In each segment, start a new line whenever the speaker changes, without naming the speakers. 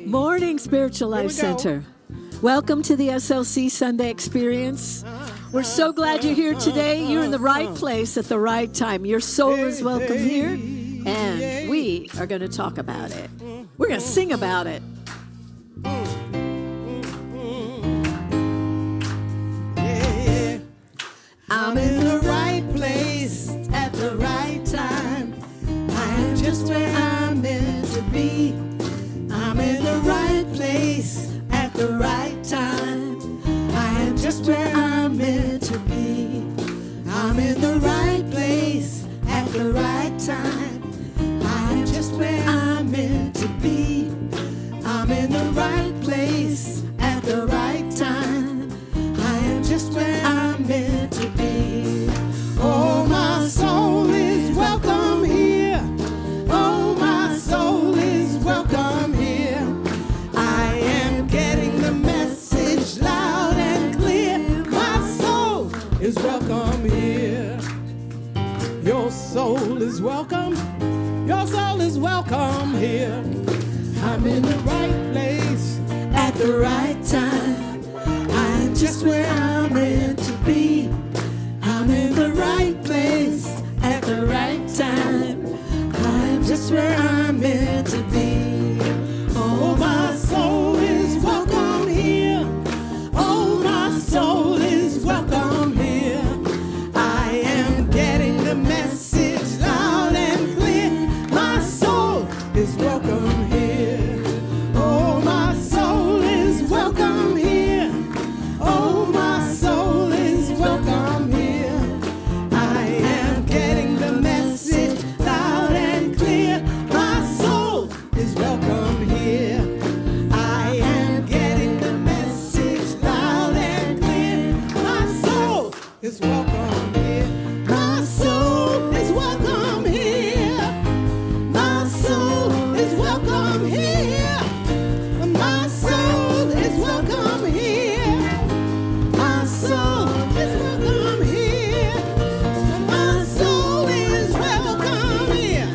Morning, Spiritual Life Center. Welcome to the SLC Sunday Experience. We're so glad you're here today. You're in the right place at the right time. Your soul is welcome here, and we are going to talk about it. We're going to sing about it.
I'm in the right place at the right time. I am just where I'm meant to be. I'm in the right place at the right time. I am just where I'm meant to be. I'm in the right place at the right time. I am just where I'm meant to be. I'm in the right place at the right time. I am just where I'm meant to be. Oh, my soul is welcome here. Oh, my soul is welcome here. I am getting the message loud and clear. My soul is welcome here. Your soul is welcome. Your soul is welcome here. I'm in the right place at the right time. I'm just where I'm meant to be. I'm in the right place at the right time. I'm just where I'm meant to be. Oh, my soul is welcome here. Oh, my soul is welcome here. I am getting the message loud and clear. My soul is welcome here. Oh, my soul is welcome here. Oh, my soul is welcome here. I am getting the message loud and clear. My soul is welcome here. I am getting the message loud and clear. My soul is welcome here. My soul is welcome here. My soul is welcome here. My soul is welcome here. My soul is welcome here. My soul is welcome here.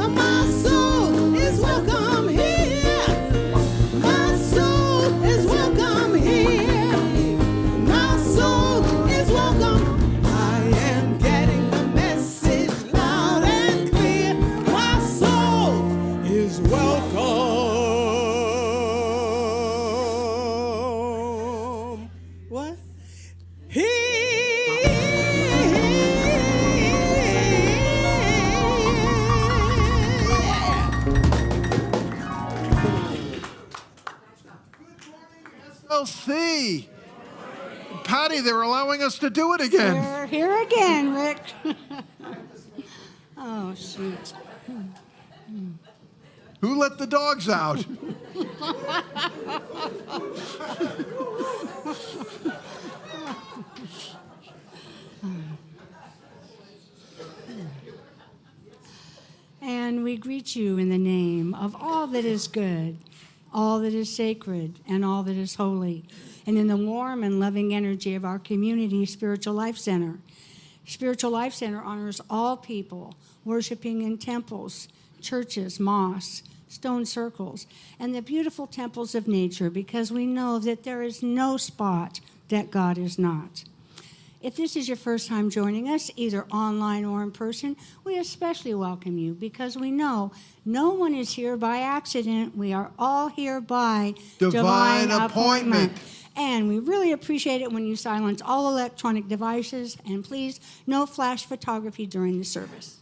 My soul is welcome here. My soul is welcome here. My soul is welcome. I am getting the message loud and clear. My soul is welcome. What?
SLC. Patty, they're allowing us to do it again.
We're here again, Rick. Oh, shoot.
Who let the dogs out?
And we greet you in the name of all that is good, all that is sacred, and all that is holy, and in the warm and loving energy of our community, Spiritual Life Center. Spiritual Life Center honors all people worshiping in temples, churches, mosques, stone circles, and the beautiful temples of nature, because we know that there is no spot that God is not. If this is your first time joining us, either online or in person, we especially welcome you, because we know no one is here by accident. We are all here by
Divine appointment.
And we really appreciate it when you silence all electronic devices, and please, no flash photography during the service.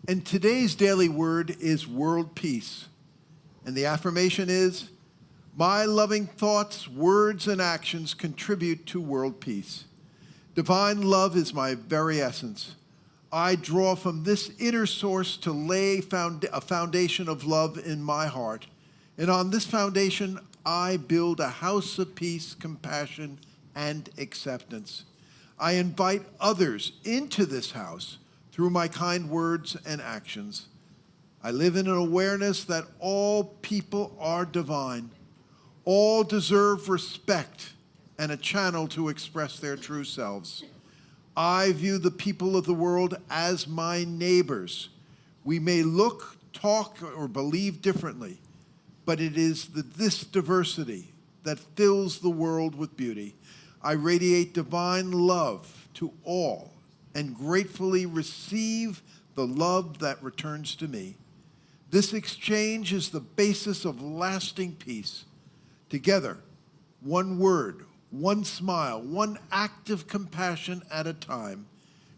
And today's daily word is world peace. And the affirmation is, my loving thoughts, words, and actions contribute to world peace. Divine love is my very essence. I draw from this inner source to lay a foundation of love in my heart. And on this foundation, I build a house of peace, compassion, and acceptance. I invite others into this house through my kind words and actions. I live in an awareness that all people are divine. All deserve respect and a channel to express their true selves. I view the people of the world as my neighbors. We may look, talk, or believe differently, but it is this diversity that fills the world with beauty. I radiate divine love to all and gratefully receive the love that returns to me. This exchange is the basis of lasting peace. Together, one word, one smile, one act of compassion at a time,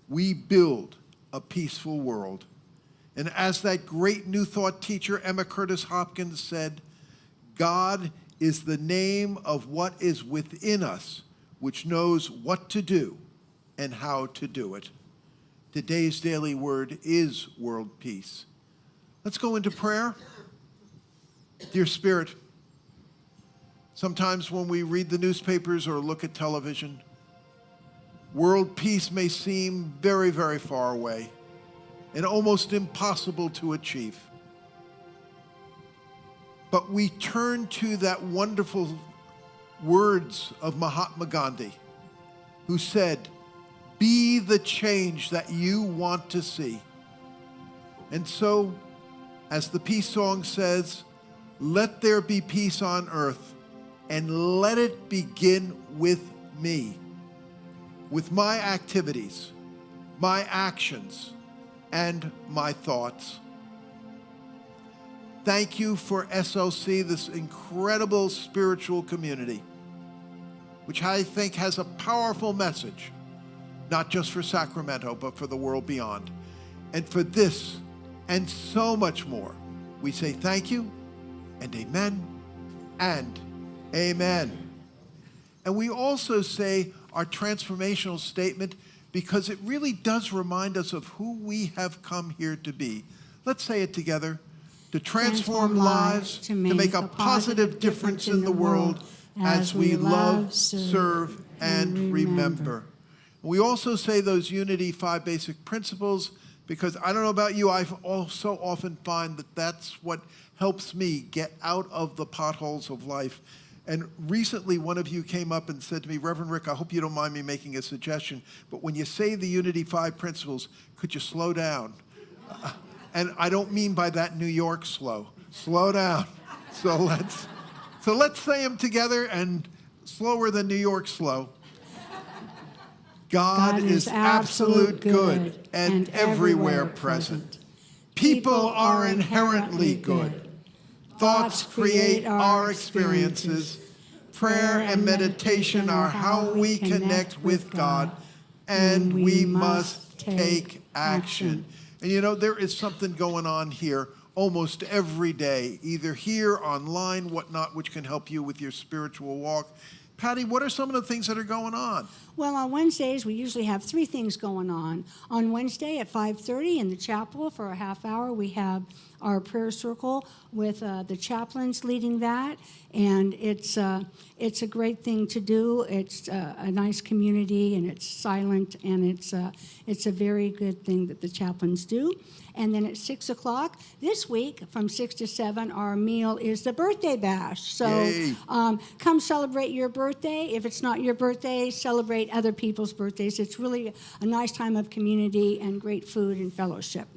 we build a peaceful world. And as that great New Thought teacher, Emma Curtis Hopkins, said, God is the name of what is within us, which knows what to do and how to do it. Today's daily word is world peace. Let's go into prayer. Dear Spirit, sometimes when we read the newspapers or look at television, world peace may seem very, very far away and almost impossible to achieve. But we turn to that wonderful words of Mahatma Gandhi, who said, "Be the change that you want to see." And so, as the peace song says, let there be peace on earth, and let it begin with me, with my activities, my actions, and my thoughts. Thank you for SLC, this incredible spiritual community, which I think has a powerful message, not just for Sacramento, but for the world beyond. And for this and so much more, we say thank you and amen and amen. And we also say our transformational statement because it really does remind us of who we have come here to be. Let's say it together. To transform lives, to make a positive difference in the world as we love, serve, and remember. We also say those Unity 5 basic principles because I don't know about you, I also often find that that's what helps me get out of the potholes of life. And recently, one of you came up and said to me, Reverend Rick, I hope you don't mind me making a suggestion, but when you say the Unity 5 principles, could you slow down? And I don't mean by that New York slow. Slow down. So let's say them together and slower than New York slow. God is absolute good and everywhere present. People are inherently good. Thoughts create our experiences. Prayer and meditation are how we connect with God, and we must take action. And you know, there is something going on here almost every day, either here, online, whatnot, which can help you with your spiritual walk. Patty, what are some of the things that are going on?
Well, on Wednesdays, we usually have 3 things going on. On Wednesday at 5:30 in the chapel for a half hour, we have our prayer circle with the chaplains leading that. And it's a great thing to do. It's a nice community, and it's silent, and it's a very good thing that the chaplains do. And then at 6 o'clock this week, from 6 to 7, our meal is the birthday bash. So come celebrate your birthday. If it's not your birthday, celebrate other people's birthdays. It's really a nice time of community and great food and fellowship.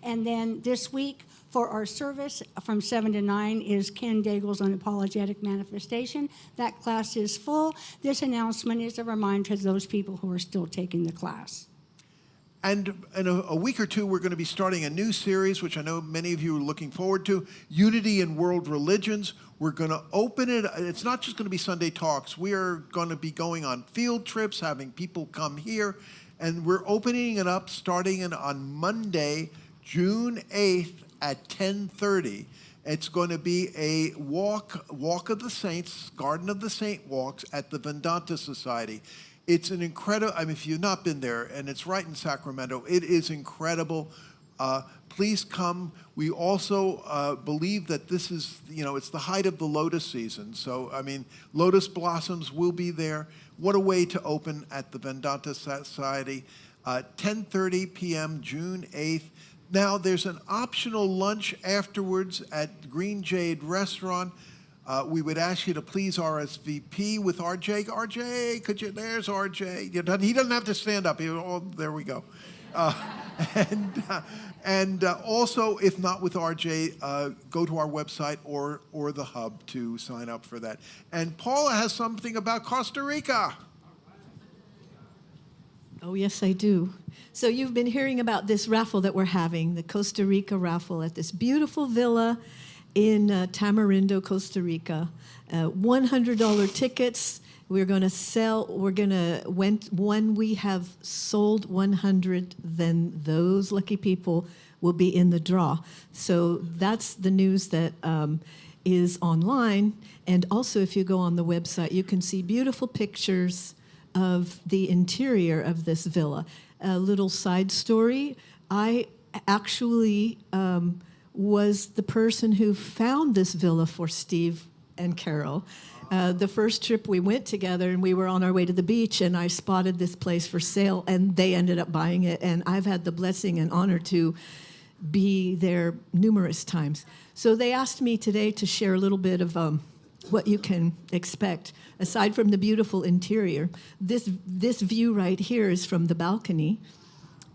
And then this week, for our service from 7 to 9 is Ken Daigle's Unapologetic Manifestation. That class is full. This announcement is a reminder to those people who are still taking the class.
And in a week or two, we're going to be starting a new series, which I know many of you are looking forward to, Unity in World Religions. We're going to open it. It's not just going to be Sunday talks. We are going to be going on field trips, having people come here. And we're opening it up starting on Monday, June 8th at 10:30. It's going to be a walk of the Saints, Garden of the Saint walks at the Vedanta Society. It's an incredible, I mean, if you've not been there, and it's right in Sacramento, it is incredible. Please come. We also believe that this is, it's the height of the lotus season. So, I mean, lotus blossoms will be there. What a way to open at the Vedanta Society. 10:30 p.m., June 8th. Now, there's an optional lunch afterwards at Green Jade Restaurant. We would ask you to please RSVP with RJ. RJ, could you? There's RJ. He doesn't have to stand up. There we go. And also, if not with RJ, go to our website or the hub to sign up for that. And Paula has something about Costa Rica.
Oh, yes, I do. So you've been hearing about this raffle that we're having, the Costa Rica raffle at this beautiful villa in Tamarindo, Costa Rica. $100 tickets. We're going to sell, when we have sold 100, then those lucky people will be in the draw. So that's the news that is online. And also, if you go on the website, you can see beautiful pictures of the interior of this villa. A little side story, I actually was the person who found this villa for Steve and Carol. The first trip we went together, and we were on our way to the beach, and I spotted this place for sale, and they ended up buying it, and I've had the blessing and honor to be there numerous times. So they asked me today to share a little bit of what you can expect. Aside from the beautiful interior, this view right here is from the balcony.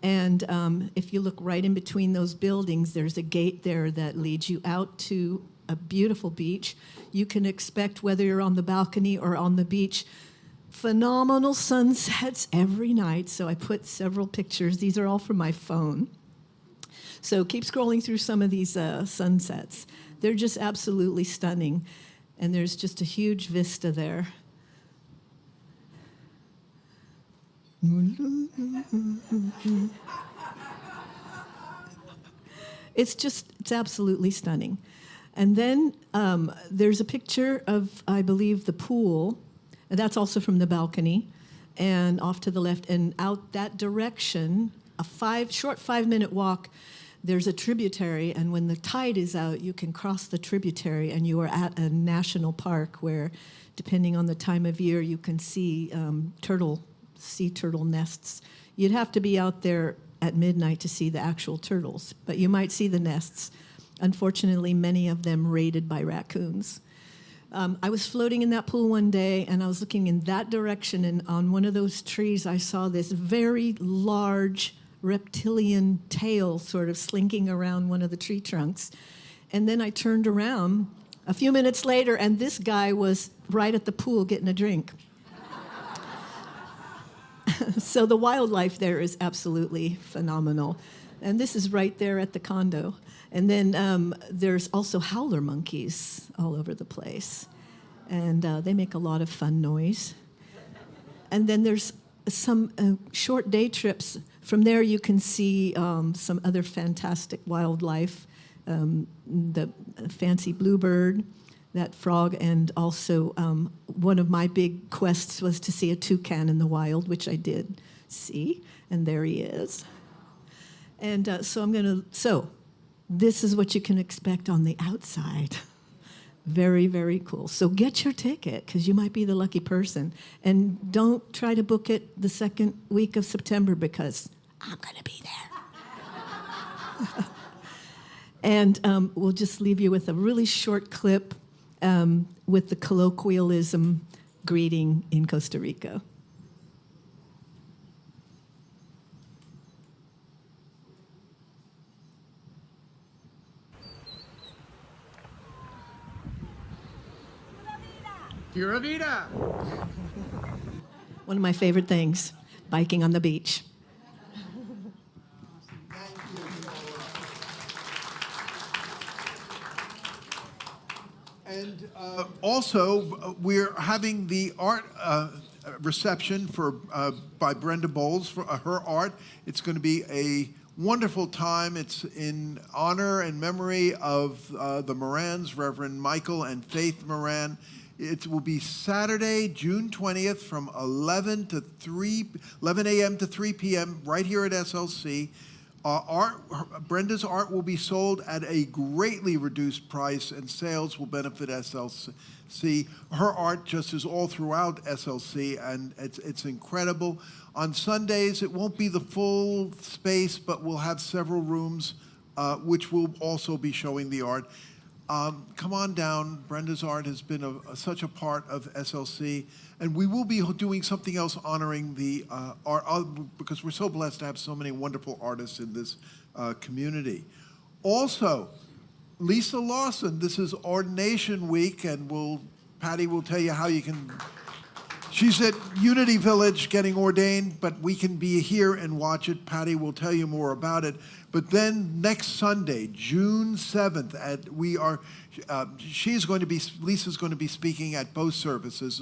And if you look right in between those buildings, there's a gate there that leads you out to a beautiful beach. You can expect, whether you're on the balcony or on the beach, phenomenal sunsets every night. So I put several pictures. These are all from my phone. So keep scrolling through some of these sunsets. They're just absolutely stunning. And there's just a huge vista there. It's absolutely stunning. And then there's a picture of, I believe, the pool. And that's also from the balcony. And off to the left and out that direction, short 5-minute walk, there's a tributary, and when the tide is out, you can cross the tributary, and you are at a national park where, depending on the time of year, you can see sea turtle nests. You'd have to be out there at midnight to see the actual turtles, but you might see the nests. Unfortunately, many of them raided by raccoons. I was floating in that pool one day, and I was looking in that direction, and on one of those trees, I saw this very large reptilian tail sort of slinking around one of the tree trunks. And then I turned around a few minutes later, and this guy was right at the pool getting a drink. So the wildlife there is absolutely phenomenal. And this is right there at the condo. And then there's also howler monkeys all over the place. And they make a lot of fun noise. And then there's some short day trips. From there, you can see some other fantastic wildlife, the fancy bluebird, that frog, and also one of my big quests was to see a toucan in the wild, which I did see, and there he is. And so this is what you can expect on the outside. Very, very cool. So get your ticket, because you might be the lucky person. And don't try to book it the second week of September, because I'm going to be there. And we'll just leave you with a really short clip with the colloquialism greeting in Costa Rica.
Pura vida.
One of my favorite things, biking on the beach.
And also, we're having the art reception by Brenda Bowles for her art. It's going to be a wonderful time. It's in honor and memory of the Morans, Reverend Michael and Faith Moran. It will be Saturday, June 20th from 11 a.m. to 3 p.m. right here at SLC. Brenda's art will be sold at a greatly reduced price, and sales will benefit SLC. Her art just is all throughout SLC, and it's incredible. On Sundays, it won't be the full space, but we'll have several rooms which will also be showing the art. come on down. Brenda's art has been such a part of SLC, and we will be doing something else honoring the art because we're so blessed to have so many wonderful artists in this community. Also, Lisa Lawson, this is Ordination Week, and Patty will tell you how you can. She's at Unity Village getting ordained, but we can be here and watch it. Patty will tell you more about it. But then next Sunday, June 7th, Lisa's going to be speaking at both services,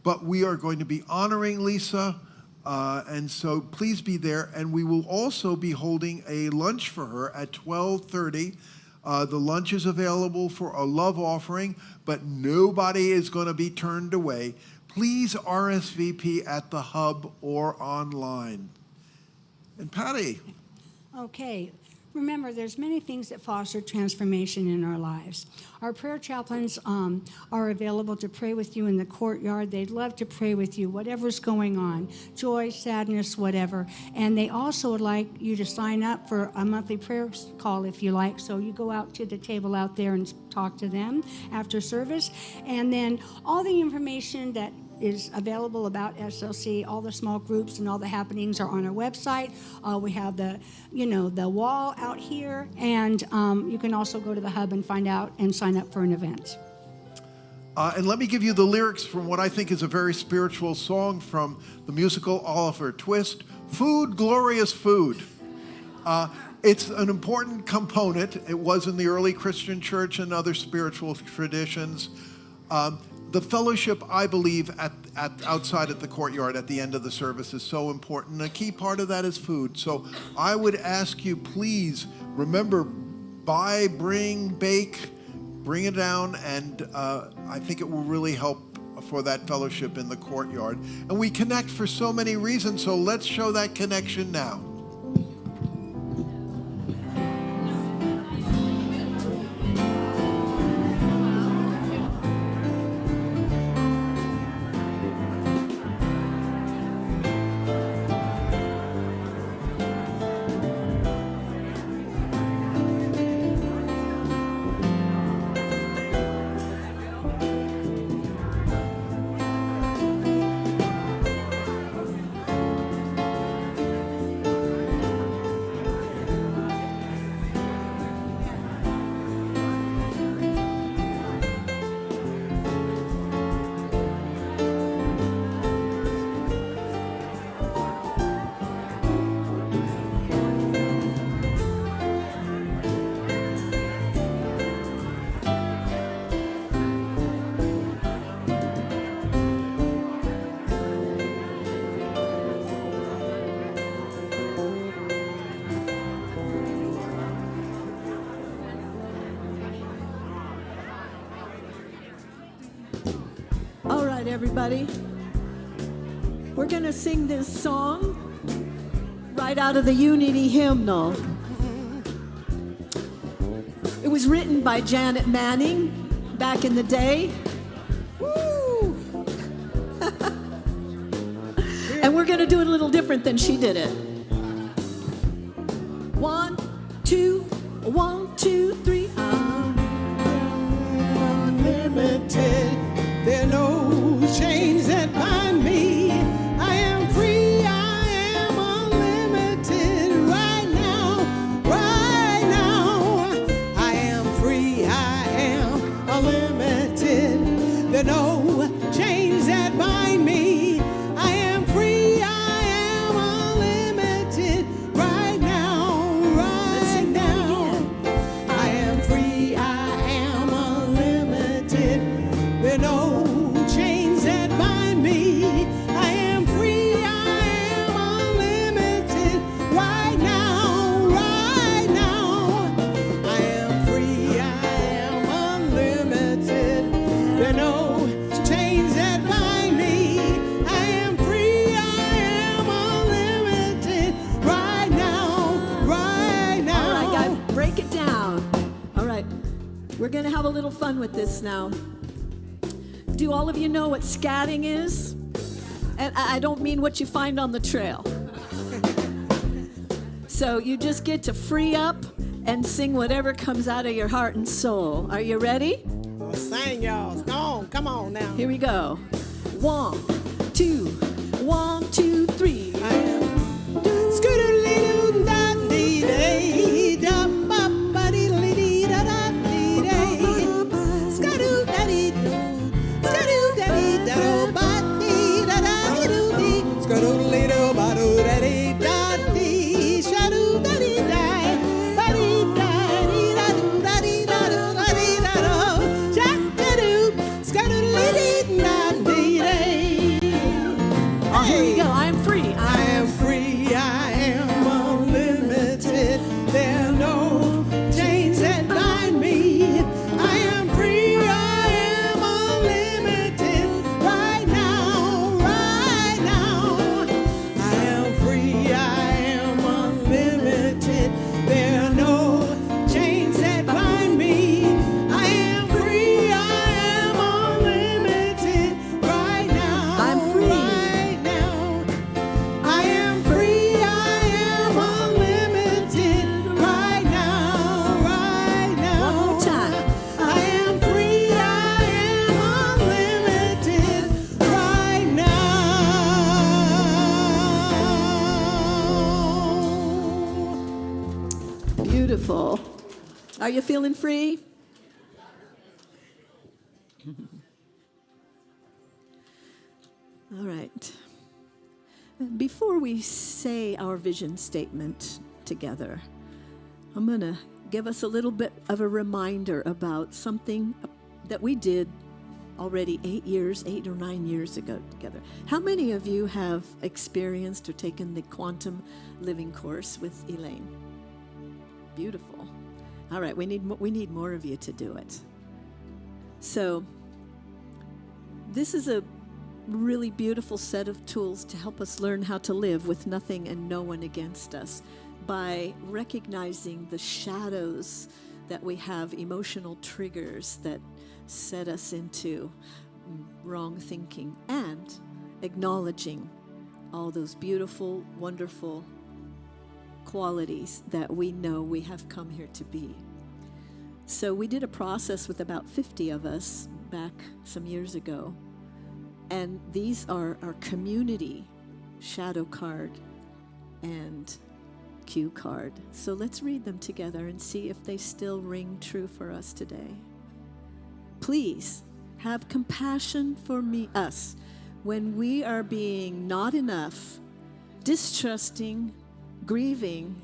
but we are going to be honoring Lisa, and so please be there. And we will also be holding a lunch for her at 12:30. The lunch is available for a love offering, but nobody is going to be turned away. Please RSVP at the hub or online. And Patty.
Okay. Remember, there's many things that foster transformation in our lives. Our prayer chaplains are available to pray with you in the courtyard. They'd love to pray with you, whatever's going on, joy, sadness, whatever. And they also would like you to sign up for a monthly prayer call if you like. So you go out to the table out there and talk to them after service. And then all the information that is available about SLC. All the small groups and all the happenings are on our website. We have the wall out here, and you can also go to the hub and find out and sign up for an event.
And let me give you the lyrics from what I think is a very spiritual song from the musical Oliver Twist, Food, Glorious Food. It's an important component. It was in the early Christian church and other spiritual traditions. The fellowship, I believe, outside at the courtyard at the end of the service is so important. A key part of that is food. So I would ask you, please remember, buy, bring, bake, bring it down, and I think it will really help for that fellowship in the courtyard. And we connect for so many reasons, so let's show that connection now.
Everybody, we're going to sing this song right out of the Unity hymnal. It was written by Janet Manning back in the day. Woo! And we're going to do it a little different than she did it. 1, 2, 1, 2, 3.
I'm unlimited. There are no chains that bind me. I am free, I am unlimited right now, right now. I am free, I am unlimited. There are no chains that bind me. I am free, I am unlimited right now, right now. I am free, I am unlimited. There are no chains that bind me. I am free, I am unlimited right now, right now. I am free, I am unlimited. There are no chains that bind me. I am free, I am unlimited right now, right now.
All right, guys, break it down. All right, we're going to have a little fun with this now. Do all of you know what scatting is? And I don't mean what you find on the trail. So you just get to free up and sing whatever comes out of your heart and soul. Are you ready?
Well, sing, y'all. Come on now.
Here we go. 1, 2, 1, 2, 3.
I am
Here we go. I am free.
I am free, I am unlimited. There are no chains that bind me. I am free, I am unlimited. Right now, right now. I am free, I am unlimited. There are no chains that bind me. I am free, I am unlimited. Right now,
I'm free.
right now. I am free, I am unlimited. Right now, right now.
One more time.
I am free, I am unlimited. Right now.
Beautiful. Are you feeling free? All right. Before we say our vision statement together, I'm going to give us a little bit of a reminder about something that we did already 8 or 9 years ago together. How many of you have experienced or taken the quantum living course with Elaine? Beautiful. All right, we need more of you to do it. So this is a really beautiful set of tools to help us learn how to live with nothing and no one against us by recognizing the shadows that we have, emotional triggers that set us into wrong thinking, and acknowledging all those beautiful, wonderful qualities that we know we have come here to be. So we did a process with about 50 of us back some years ago. And these are our community shadow card and cue card. So let's read them together and see if they still ring true for us today. Please have compassion for us when we are being not enough, distrusting, grieving,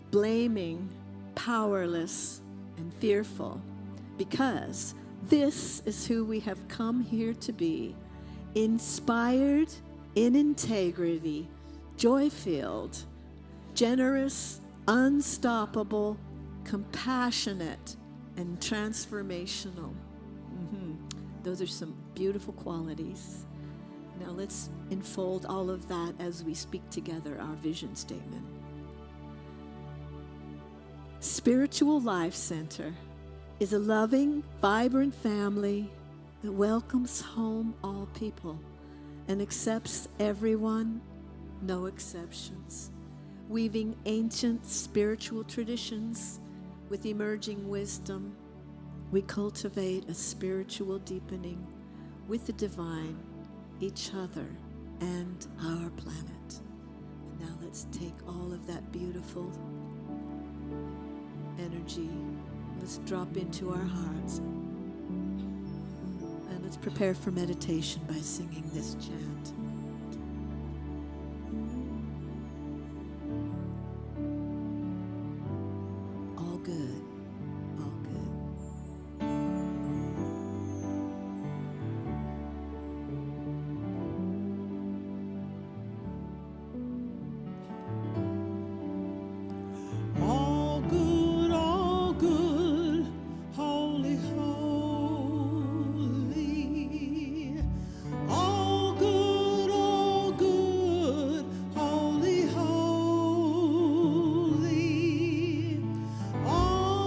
blaming, powerless, and fearful, because this is who we have come here to be. Inspired, in integrity, joy-filled, generous, unstoppable, compassionate, and transformational. Those are some beautiful qualities. Now let's unfold all of that as we speak together our vision statement. Spiritual Life Center is a loving, vibrant family that welcomes home all people and accepts everyone, no exceptions, weaving ancient spiritual traditions with emerging wisdom. We cultivate a spiritual deepening with the divine, each other, and our planet. And now let's take all of that beautiful energy, let's drop into our hearts. And let's prepare for meditation by singing this chant. All good, all good.
All good, holy, holy. All good, holy, holy. All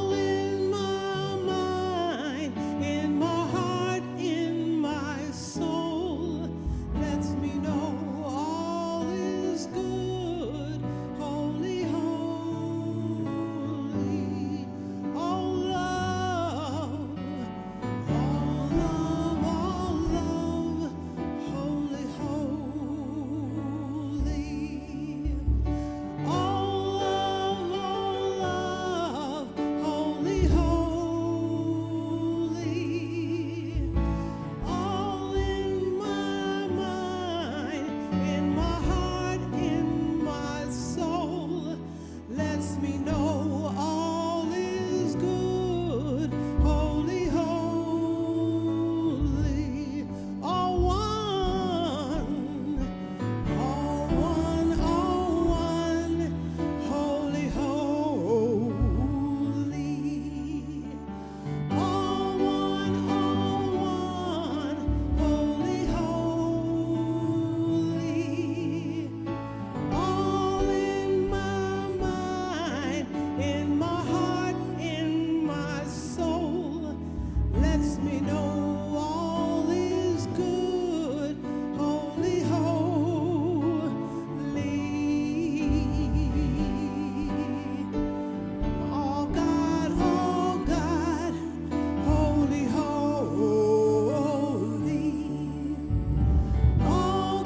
me know all is good. Holy, holy, all one, all one, all one. Holy, holy, all one, holy, holy. All in my mind, in my heart, in my soul, lets me know all is good. Holy, holy, all God, holy, holy. Oh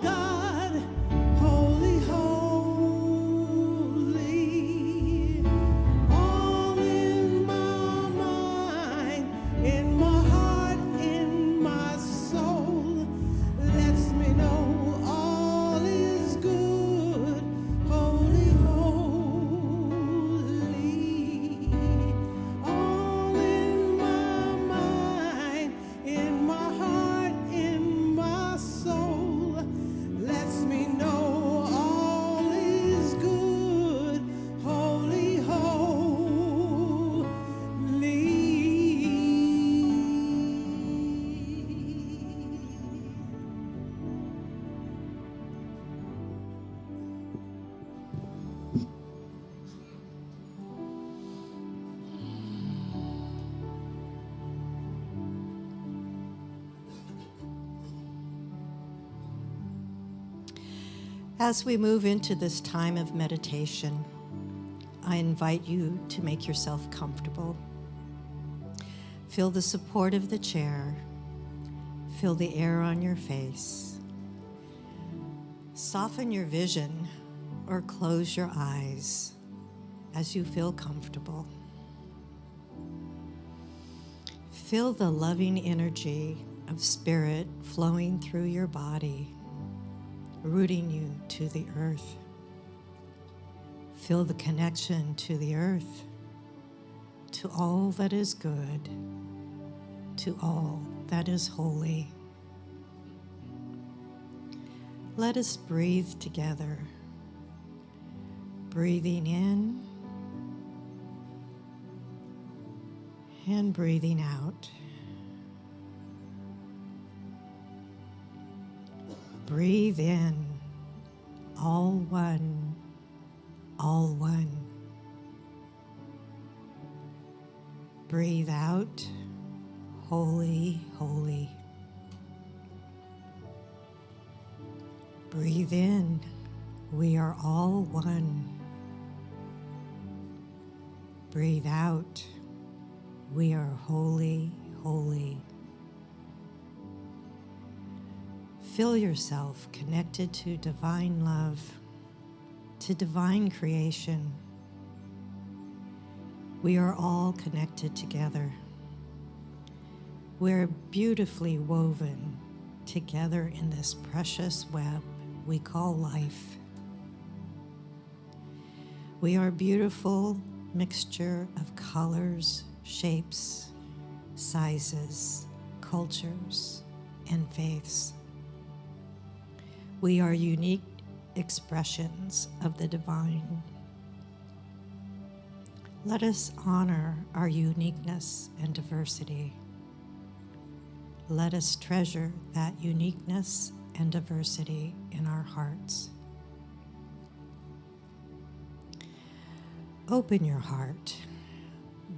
God, holy, holy, all in my mind, in my heart, in my soul, lets me know all is good. Holy, holy, all in my mind, in my heart, in my soul, lets me know all is good. Holy, holy.
As we move into this time of meditation, I invite you to make yourself comfortable. Feel the support of the chair. Feel the air on your face. Soften your vision or close your eyes as you feel comfortable. Feel the loving energy of spirit flowing through your body, rooting you to the earth. Feel the connection to the earth, to all that is good, to all that is holy. Let us breathe together, breathing in and breathing out. Breathe in, all one, all one. Breathe out, holy, holy. Breathe in, we are all one. Breathe out, we are holy, holy. Feel yourself connected to divine love, to divine creation. We are all connected together. We're beautifully woven together in this precious web we call life. We are a beautiful mixture of colors, shapes, sizes, cultures, and faiths. We are unique expressions of the divine. Let us honor our uniqueness and diversity. Let us treasure that uniqueness and diversity in our hearts. Open your heart.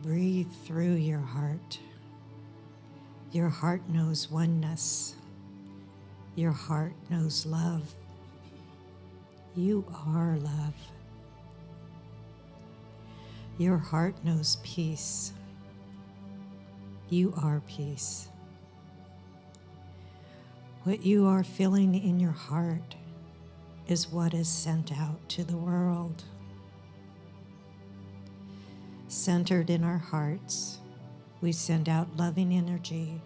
Breathe through your heart. Your heart knows oneness. Your heart knows love. You are love. Your heart knows peace. You are peace. What you are feeling in your heart is what is sent out to the world. Centered in our hearts, we send out loving energy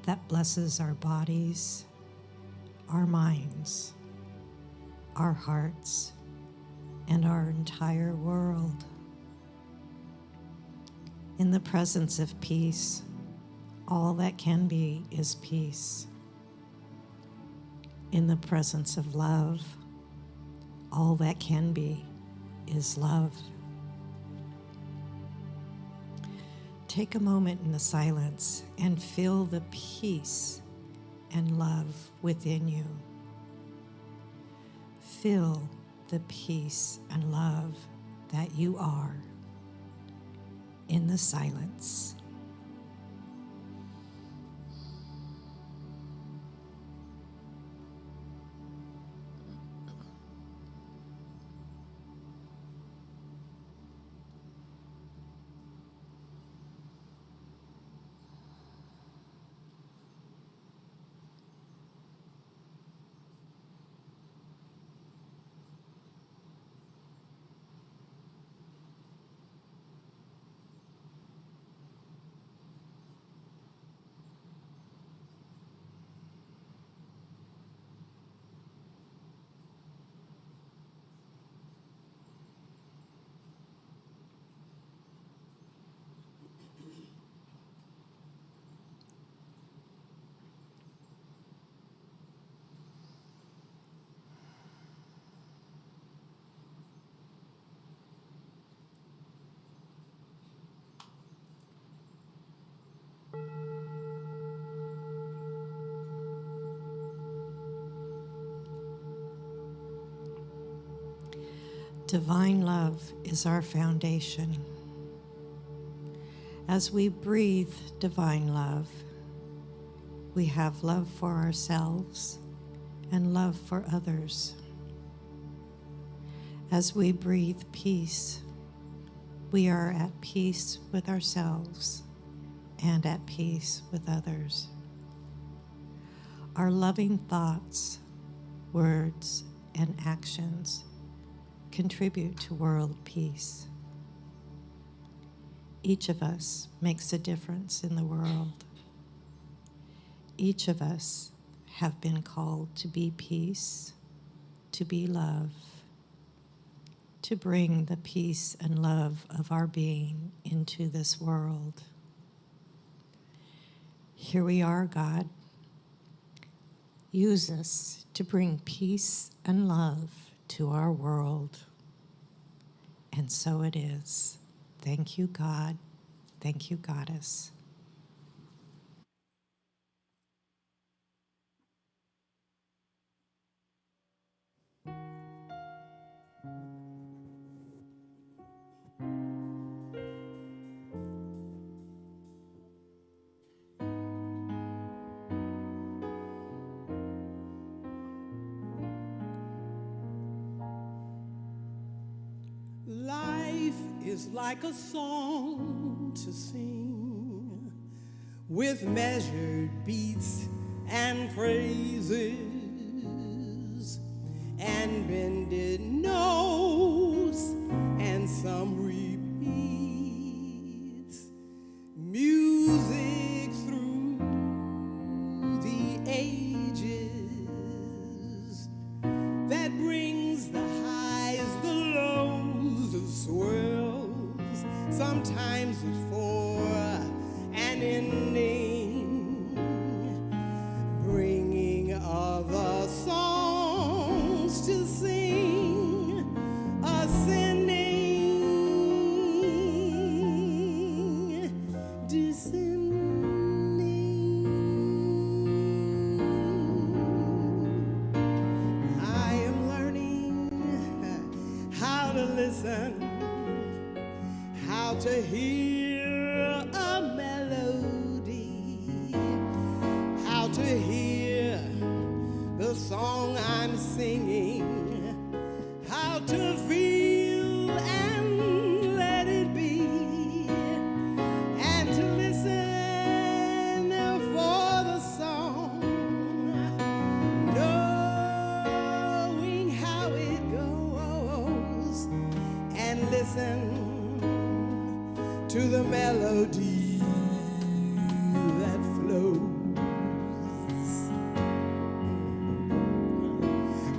that blesses our bodies, our minds, our hearts, and our entire world. In the presence of peace, all that can be is peace. In the presence of love, all that can be is love. Take a moment in the silence and feel the peace and love within you. Feel the peace and love that you are in the silence. Divine love is our foundation. As we breathe divine love, we have love for ourselves and love for others. As we breathe peace, we are at peace with ourselves and at peace with others. Our loving thoughts, words, and actions contribute to world peace. Each of us makes a difference in the world. Each of us have been called to be peace, to be love, to bring the peace and love of our being into this world. Here we are, God. Use us to bring peace and love to our world. And so it is. Thank you, God. Thank you, Goddess.
Life is like a song to sing with measured beats and phrases and bended notes and some repeats. Music through the ages that brings the highs, the lows, the swirls, sometimes for an ending, bringing other songs to sing, ascending, descending. I am learning how to listen, how to hear a melody, how to hear the song I'm singing, how to feel and let it be, and to listen for the song, knowing how it goes, and listen to the melody that flows.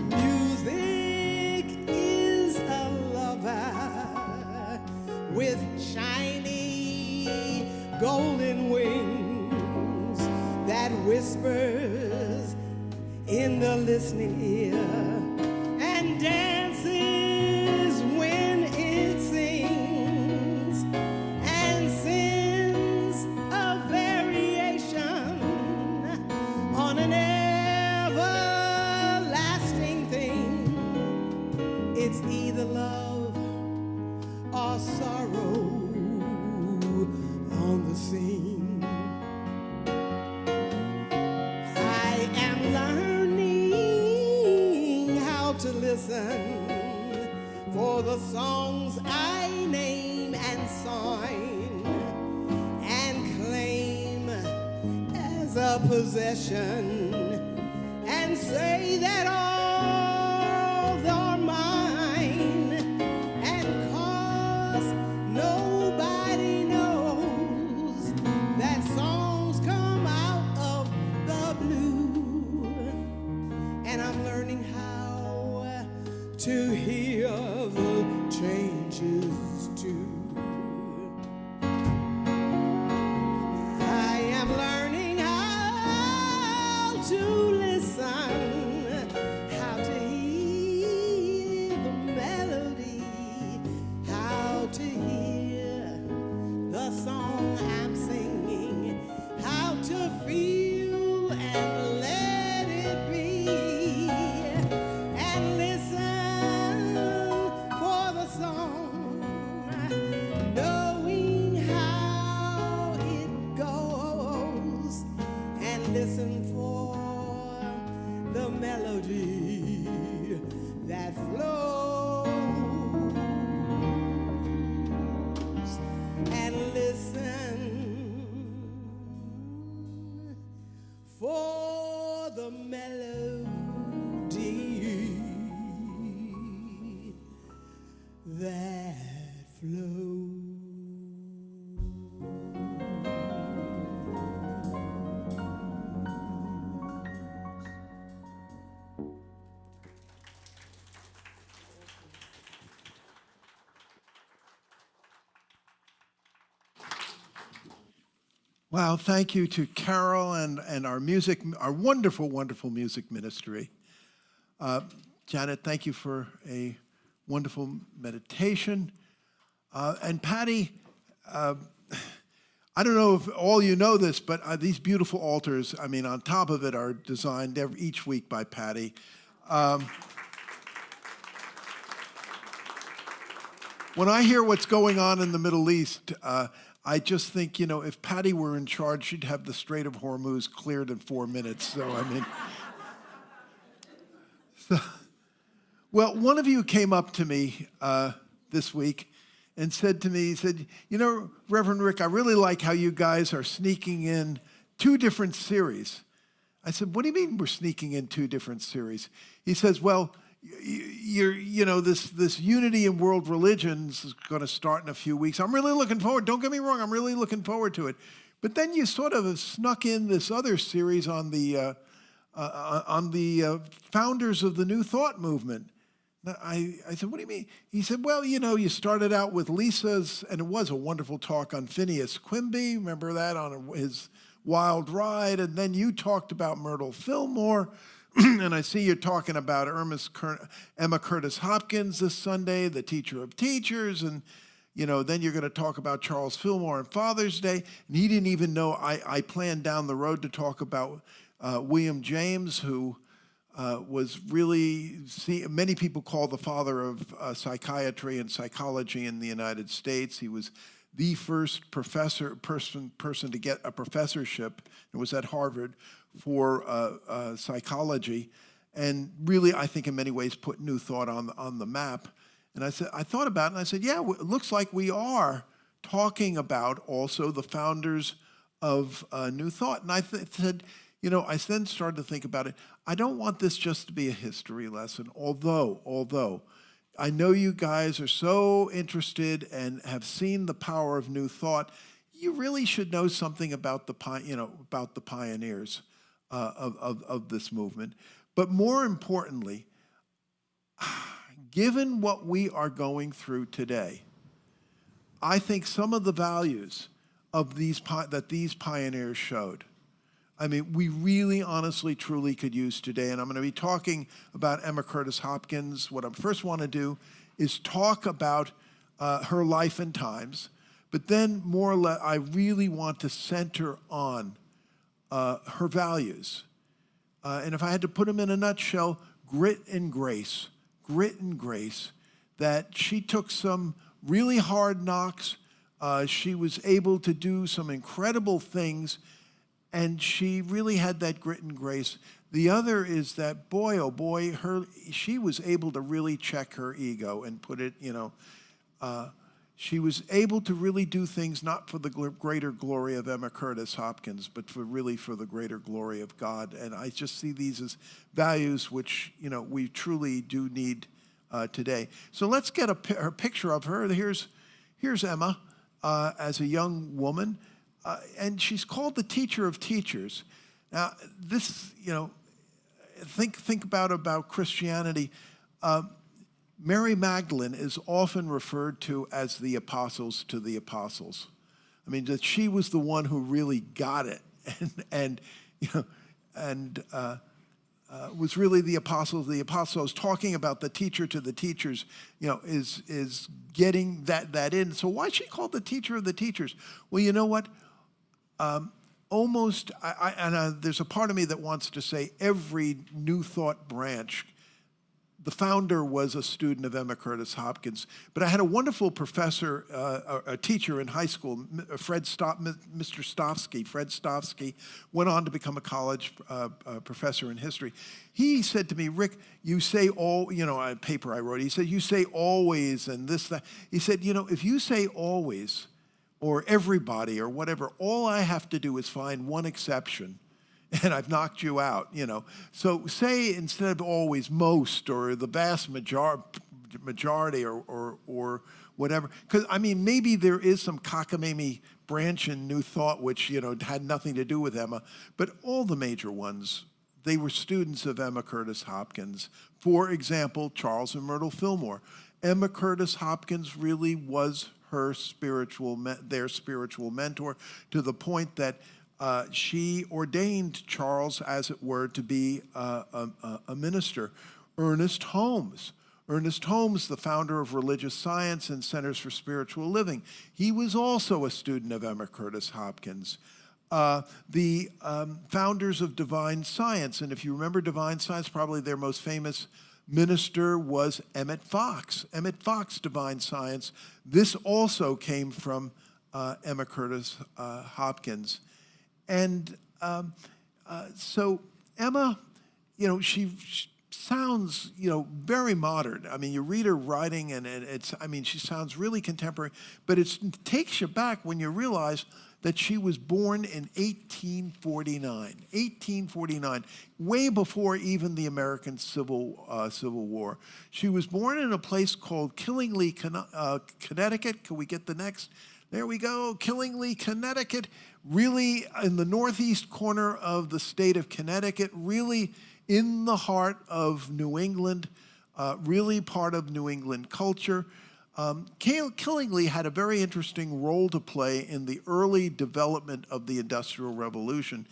Music is a with shiny golden wings that whispers in the listening ear and dances when it sings and sings a variation on an everlasting thing. It's either love or sorrow on the scene. I am learning how to listen for the songs I name and sign and claim as a possession and say that all are mine, and 'cause nobody knows that songs come out of the blue, and I'm learning how to hear the changes too. I am learning how to listen, how to hear the melody, how to hear the song I'm singing, how to feel and let it be, and listen for the song, knowing how it goes, and listen for the melody that flows, and listen for the melody that flows.
Wow, thank you to Carol and our wonderful, wonderful music ministry. Janet, thank you for a wonderful meditation. And Patty, I don't know if all you know this, but these beautiful altars, I mean, on top of it, are designed each week by Patty. When I hear what's going on in the Middle East, I just think, if Patty were in charge, she'd have the Strait of Hormuz cleared in 4 minutes. So, I mean, well, one of you came up to me this week and said to me, he said, Reverend Rick, I really like how you guys are sneaking in 2 different series. I said, what do you mean we're sneaking in 2 different series? He says, well, this unity in world religions is going to start in a few weeks. I'm really looking forward. Don't get me wrong. I'm really looking forward to it. But then you sort of have snuck in this other series on the founders of the New Thought movement. I said, what do you mean? He said, well, you started out with Lisa's, and it was a wonderful talk on Phineas Quimby. Remember that, on his wild ride? And then you talked about Myrtle Fillmore. And I see you're talking about Emma Curtis Hopkins this Sunday, the teacher of teachers. And, then you're going to talk about Charles Fillmore and Father's Day. And he didn't even know I planned down the road to talk about William James, who was really, many people call the father of psychiatry and psychology in the United States. He was the first person to get a professorship. It was at Harvard for psychology, and really, I think in many ways put New Thought on the map. And I thought about it, and I said, yeah, it looks like we are talking about also the founders of New Thought. And I said, I then started to think about it. I don't want this just to be a history lesson, although I know you guys are so interested and have seen the power of New Thought. You really should know something about the pioneers of this movement. But more importantly, given what we are going through today, I think some of the values of that these pioneers showed, I mean, we really, honestly, truly could use today. And I'm going to be talking about Emma Curtis Hopkins. What I first want to do is talk about her life and times, but then more or less, I really want to center on her values. And if I had to put them in a nutshell, grit and grace, that she took some really hard knocks. She was able to do some incredible things, and she really had that grit and grace. The other is that, boy, oh boy, she was able to really check her ego and put it, she was able to really do things not for the greater glory of Emma Curtis Hopkins, but for the greater glory of God. And I just see these as values which, we truly do need today. So let's get a picture of her. Here's Emma as a young woman, and she's called the teacher of teachers. Now, this, think about Christianity. Mary Magdalene is often referred to as the apostles to the apostles. I mean, that she was the one who really got it, and was really the apostle of the apostles. Talking about the teacher to the teachers, is getting that in. So why is she called the teacher of the teachers? Well, you know what? There's a part of me that wants to say every New Thought branch. The founder was a student of Emma Curtis Hopkins, but I had a wonderful professor, a teacher in high school, Mr. Stofsky. Fred Stofsky went on to become a college professor in history. He said to me, Rick, you say a paper I wrote, he said, you say always and this, that. He said, if you say always or everybody or whatever, all I have to do is find one exception, and I've knocked you out, So say instead of always most or the vast majority or whatever. Because, maybe there is some cockamamie branch in New Thought which, had nothing to do with Emma. But all the major ones, they were students of Emma Curtis Hopkins. For example, Charles and Myrtle Fillmore. Emma Curtis Hopkins really was their spiritual mentor, to the point that she ordained Charles, as it were, to be a minister. Ernest Holmes, the founder of Religious Science and Centers for Spiritual Living, he was also a student of Emma Curtis Hopkins. The founders of Divine Science, and if you remember Divine Science, probably their most famous minister was Emmett Fox. Emmett Fox, Divine Science. This also came from Emma Curtis Hopkins. And so Emma, she sounds, very modern. You read her writing and she sounds really contemporary, but it takes you back when you realize that she was born in 1849, way before even the American Civil War. She was born in a place called Killingly, Connecticut. Can we get the next? There we go, Killingly, Connecticut, really in the northeast corner of the state of Connecticut, really in the heart of New England, really part of New England culture. Killingly had a very interesting role to play in the early development of the Industrial Revolution.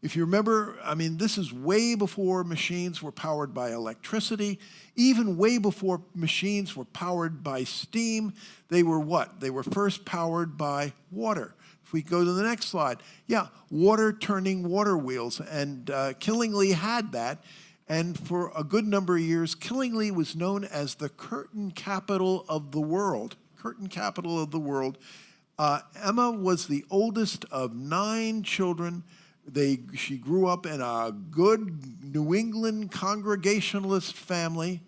If you remember, this is way before machines were powered by electricity, even way before machines were powered by steam. They were what? They were first powered by water. If we go to the next slide, water turning water wheels, and Killingly had that. And for a good number of years, Killingly was known as the curtain capital of the world. Emma was the oldest of 9 children. She grew up in a good New England Congregationalist family.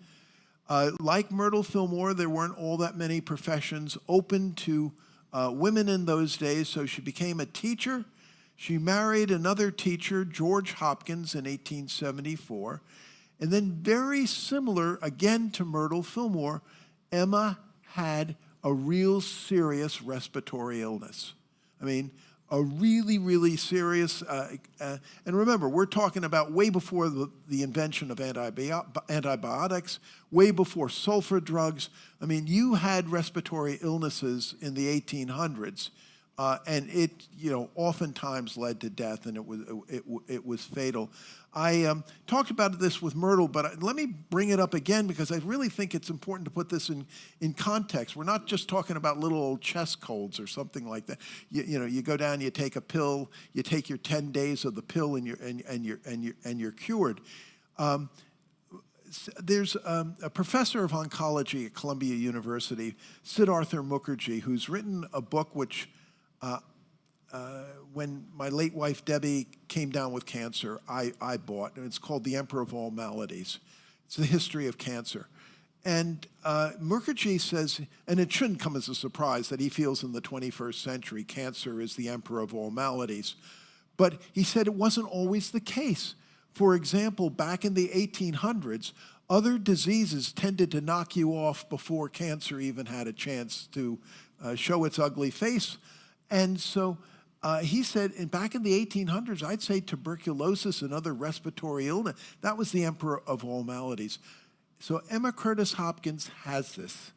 Like Myrtle Fillmore, there weren't all that many professions open to women in those days, so she became a teacher. She married another teacher, George Hopkins, in 1874. And then very similar, again, to Myrtle Fillmore, Emma had a real serious respiratory illness. a really, really serious, and remember, we're talking about way before the invention of antibiotics, way before sulfur drugs. I mean, you had respiratory illnesses in the 1800s, and it, oftentimes led to death, and it was fatal. I talked about this with Myrtle, but let me bring it up again because I really think it's important to put this in context. We're not just talking about little old chest colds or something like that. You go down, you take a pill, you take your 10 days of the pill, and you're cured. There's a professor of oncology at Columbia University, Siddhartha Mukherjee, who's written a book which when my late wife Debbie came down with cancer, I bought, and it's called The Emperor of All Maladies. It's the history of cancer. And Mukherjee says, and it shouldn't come as a surprise that he feels in the 21st century cancer is the emperor of all maladies. But he said it wasn't always the case. For example, back in the 1800s, other diseases tended to knock you off before cancer even had a chance to show its ugly face. And so he said, back in the 1800s, I'd say tuberculosis and other respiratory illness, that was the emperor of all maladies. So Emma Curtis Hopkins has this,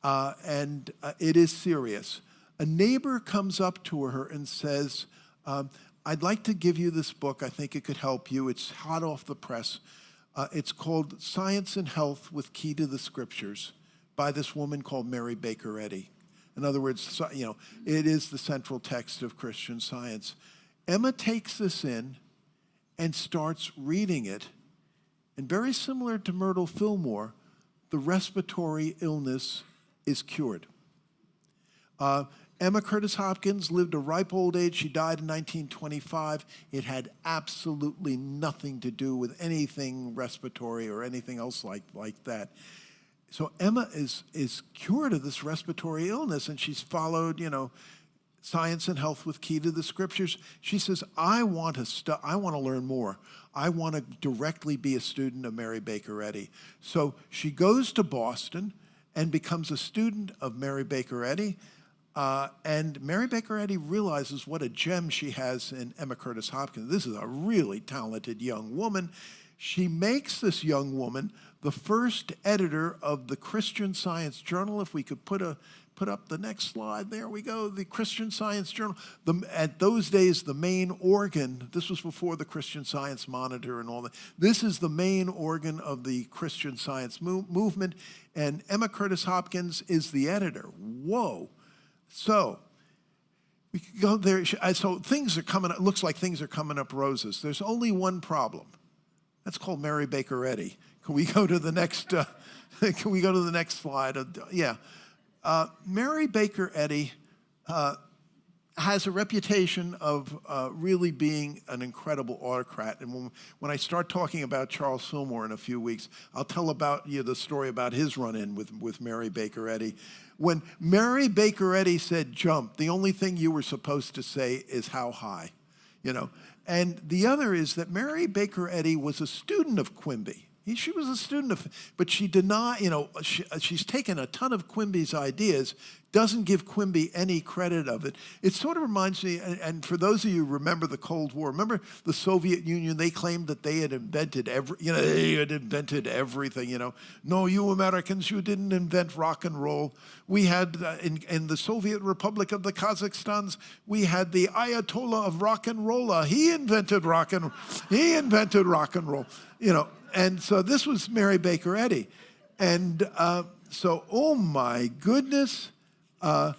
and it is serious. A neighbor comes up to her and says, I'd like to give you this book. I think it could help you. It's hot off the press. It's called Science and Health with Key to the Scriptures by this woman called Mary Baker Eddy. In other words, it is the central text of Christian Science. Emma takes this in and starts reading it. And very similar to Myrtle Fillmore, the respiratory illness is cured. Emma Curtis Hopkins lived a ripe old age. She died in 1925. It had absolutely nothing to do with anything respiratory or anything else like that. So Emma is cured of this respiratory illness, and she's followed, Science and Health with Key to the Scriptures. She says, I want to learn more. I want to directly be a student of Mary Baker Eddy. So she goes to Boston and becomes a student of Mary Baker Eddy. And Mary Baker Eddy realizes what a gem she has in Emma Curtis Hopkins. This is a really talented young woman. She makes this young woman the first editor of the Christian Science Journal. If we could put up the next slide. There we go, the Christian Science Journal. At those days, the main organ, this was before the Christian Science Monitor and all that. This is the main organ of the Christian Science movement, and Emma Curtis Hopkins is the editor. Whoa. So we could go there. So things are coming up, looks like things are coming up roses. There's only one problem. That's called Mary Baker Eddy. Can we go to the next, can we go to the next slide? Yeah. Mary Baker Eddy has a reputation of really being an incredible autocrat. And when I start talking about Charles Fillmore in a few weeks, I'll tell about the story about his run-in with Mary Baker Eddy. When Mary Baker Eddy said jump, the only thing you were supposed to say is how high, And the other is that Mary Baker Eddy was a student of Quimby. She was a student of, but she did not, she's taken a ton of Quimby's ideas, doesn't give Quimby any credit of it. It sort of reminds me, and for those of you who remember the Cold War, remember the Soviet Union, they claimed that they had invented everything, No, you Americans, you didn't invent rock and roll. We had, in the Soviet Republic of the Kazakhstans, we had the Ayatollah of rock and roll. He invented rock and roll, And so this was Mary Baker Eddy. And so, oh my goodness, Emma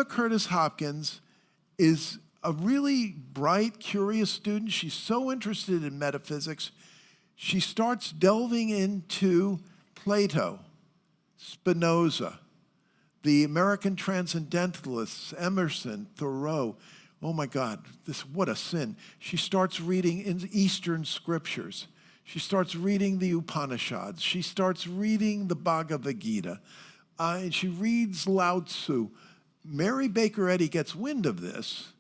Curtis Hopkins is a really bright, curious student. She's so interested in metaphysics. She starts delving into Plato, Spinoza, the American transcendentalists, Emerson, Thoreau. Oh my God, what a sin. She starts reading in Eastern scriptures. She starts reading the Upanishads. She starts reading the Bhagavad Gita. And she reads Lao Tzu. Mary Baker Eddy gets wind of this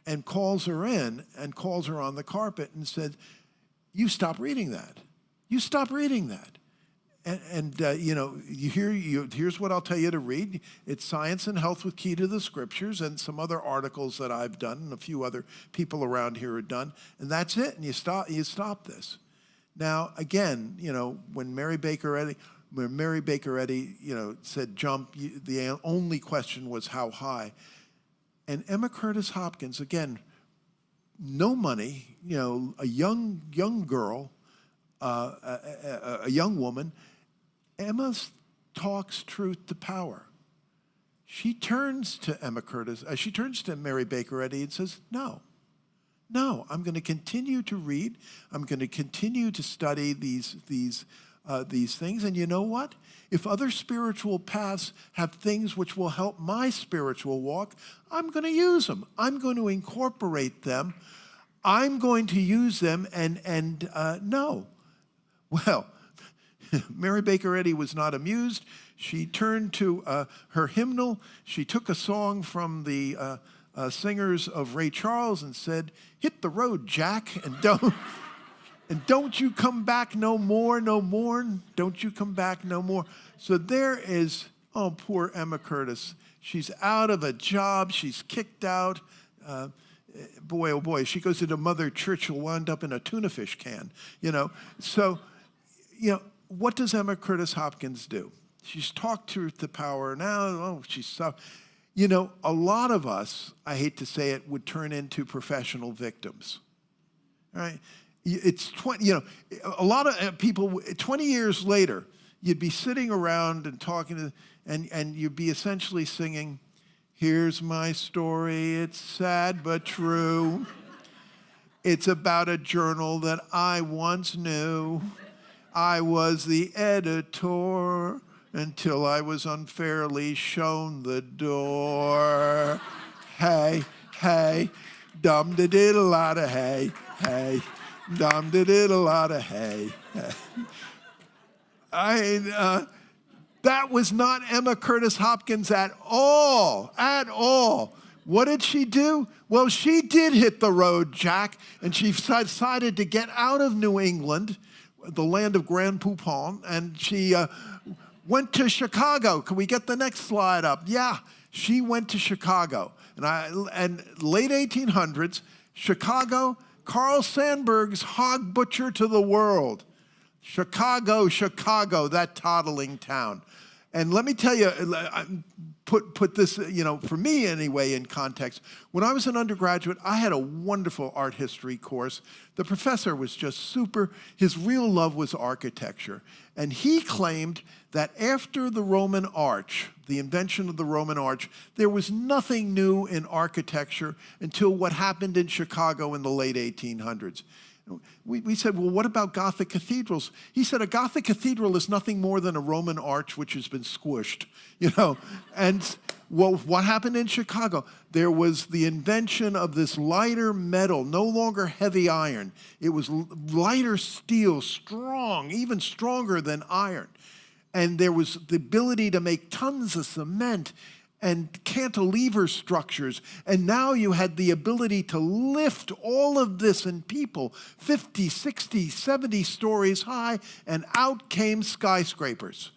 and calls her in and calls her on the carpet and said, you stop reading that. You stop reading that. Here's what I'll tell you to read. It's Science and Health with Key to the Scriptures and some other articles that I've done and a few other people around here have done, and that's it. And you stop this. Now, again, when Mary Baker Eddy, said jump, the only question was how high. And Emma Curtis Hopkins, again, no money, a young girl, a young woman. Emma talks truth to power. She turns to she turns to Mary Baker Eddy and says, no, I'm going to continue to read. I'm going to continue to study these things. And you know what? If other spiritual paths have things which will help my spiritual walk, I'm going to use them. I'm going to incorporate them. I'm going to use them and no. Well, Mary Baker Eddy was not amused. She turned to her hymnal. She took a song from the singers of Ray Charles and said, "Hit the road, Jack, and don't you come back no more, no more. Don't you come back no more." So there is, oh, poor Emma Curtis. She's out of a job. She's kicked out. Boy, oh boy, she goes into Mother Church, she'll wind up in a tuna fish can, So, what does Emma Curtis Hopkins do? She's talked truth to power. Now, she's so, a lot of us, I hate to say it, would turn into professional victims, right? It's 20, a lot of people, 20 years later, you'd be sitting around and talking and you'd be essentially singing, "Here's my story, it's sad but true. It's about a journal that I once knew. I was the editor until I was unfairly shown the door. Hey, hey, dum-da-diddle-a-da, hey, hey, dum-da-diddle-a-da, hey, hey." That was not Emma Curtis Hopkins at all, at all. What did she do? Well, she did hit the road, Jack, and she decided to get out of New England, the land of Grand Poupon, and she went to Chicago. Can we get the next slide up? Yeah, she went to Chicago. And late 1800s, Chicago, Carl Sandburg's hog butcher to the world. Chicago, Chicago, that toddling town. And let me tell you, put this, for me anyway, in context. When I was an undergraduate, I had a wonderful art history course. The professor was just super. His real love was architecture. And he claimed that after the Roman arch, the invention of the Roman arch, there was nothing new in architecture until what happened in Chicago in the late 1800s. We said, well, what about Gothic cathedrals? He said, a Gothic cathedral is nothing more than a Roman arch which has been squished, And well, what happened in Chicago? There was the invention of this lighter metal, no longer heavy iron. It was lighter steel, strong, even stronger than iron. And there was the ability to make tons of cement and cantilever structures. And now you had the ability to lift all of this in people 50, 60, 70 stories high, and out came skyscrapers.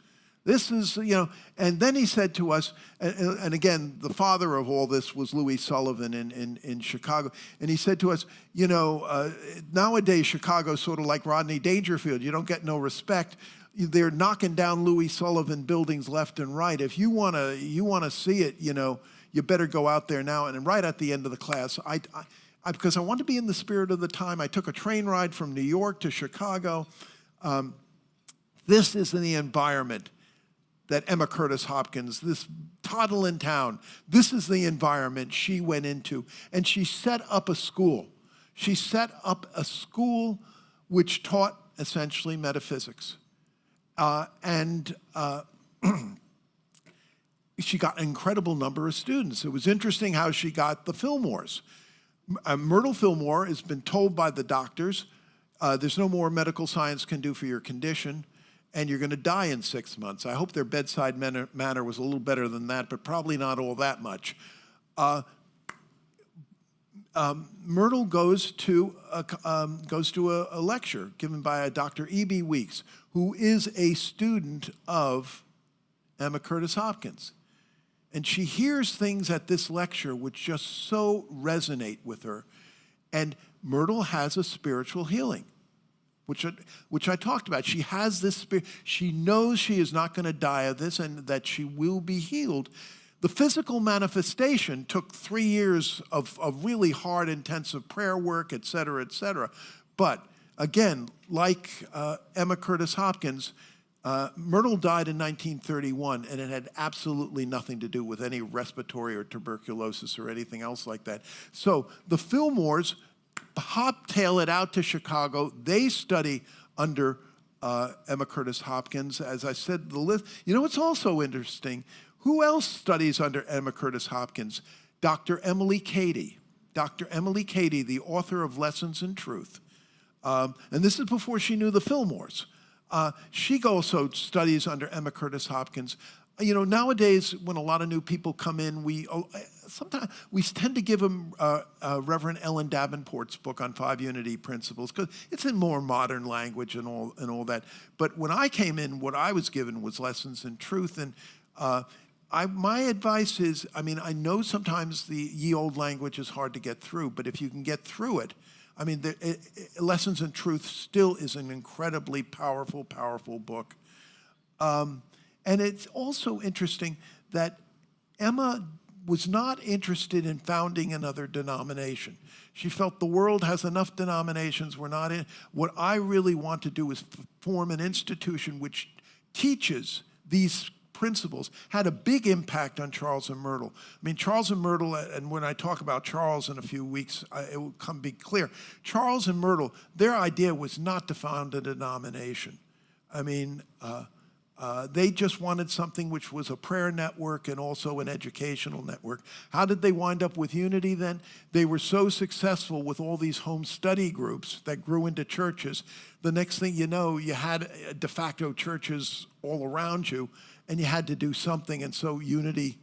This is, and then he said to us, and again, the father of all this was Louis Sullivan in Chicago, and he said to us, nowadays Chicago's sort of like Rodney Dangerfield. You don't get no respect. They're knocking down Louis Sullivan buildings left and right. If you want to see it, you better go out there now. And right at the end of the class, because I want to be in the spirit of the time, I took a train ride from New York to Chicago. This is in the environment that Emma Curtis Hopkins, this toddling town, this is the environment she went into. And she set up a school. She set up a school which taught essentially metaphysics. She got an incredible number of students. It was interesting how she got the Fillmores. Myrtle Fillmore has been told by the doctors, there's no more medical science can do for your condition, and you're going to die in 6 months. I hope their bedside manner was a little better than that, but probably not all that much. Myrtle goes to a lecture given by a Dr. E.B. Weeks, who is a student of Emma Curtis Hopkins. And she hears things at this lecture which just so resonate with her. And Myrtle has a spiritual healing, which I talked about. She has this spirit. She knows she is not going to die of this and that she will be healed. The physical manifestation took 3 years of really hard, intensive prayer work, et cetera, et cetera. But again, like Emma Curtis Hopkins, Myrtle died in 1931, and it had absolutely nothing to do with any respiratory or tuberculosis or anything else like that. So the Fillmores hop-tail it out to Chicago. They study under Emma Curtis Hopkins. As I said, the list. You know what's also interesting? Who else studies under Emma Curtis Hopkins? Dr. Emily Cady. Dr. Emily Cady, the author of Lessons in Truth. And this is before she knew the Fillmores. She also studies under Emma Curtis Hopkins. You know, nowadays, when a lot of new people come in, sometimes we tend to give them Reverend Ellen Davenport's book on 5 Unity Principles, because it's in more modern language and all that. But when I came in, what I was given was Lessons in Truth. And my advice is, I mean, I know sometimes the ye old language is hard to get through, but if you can get through it, I mean, Lessons in Truth still is an incredibly powerful, powerful book. And it's also interesting that Emma was not interested in founding another denomination. She felt the world has enough denominations, we're not in. What I really want to do is form an institution which teaches these principles. Had a big impact on Charles and Myrtle. I mean, Charles and Myrtle, and when I talk about Charles in a few weeks, it will be clear. Charles and Myrtle, their idea was not to found a denomination. I mean, they just wanted something which was a prayer network and also an educational network. How did they wind up with Unity then? They were so successful with all these home study groups that grew into churches. The next thing you know, you had de facto churches all around you, and you had to do something. And so Unity,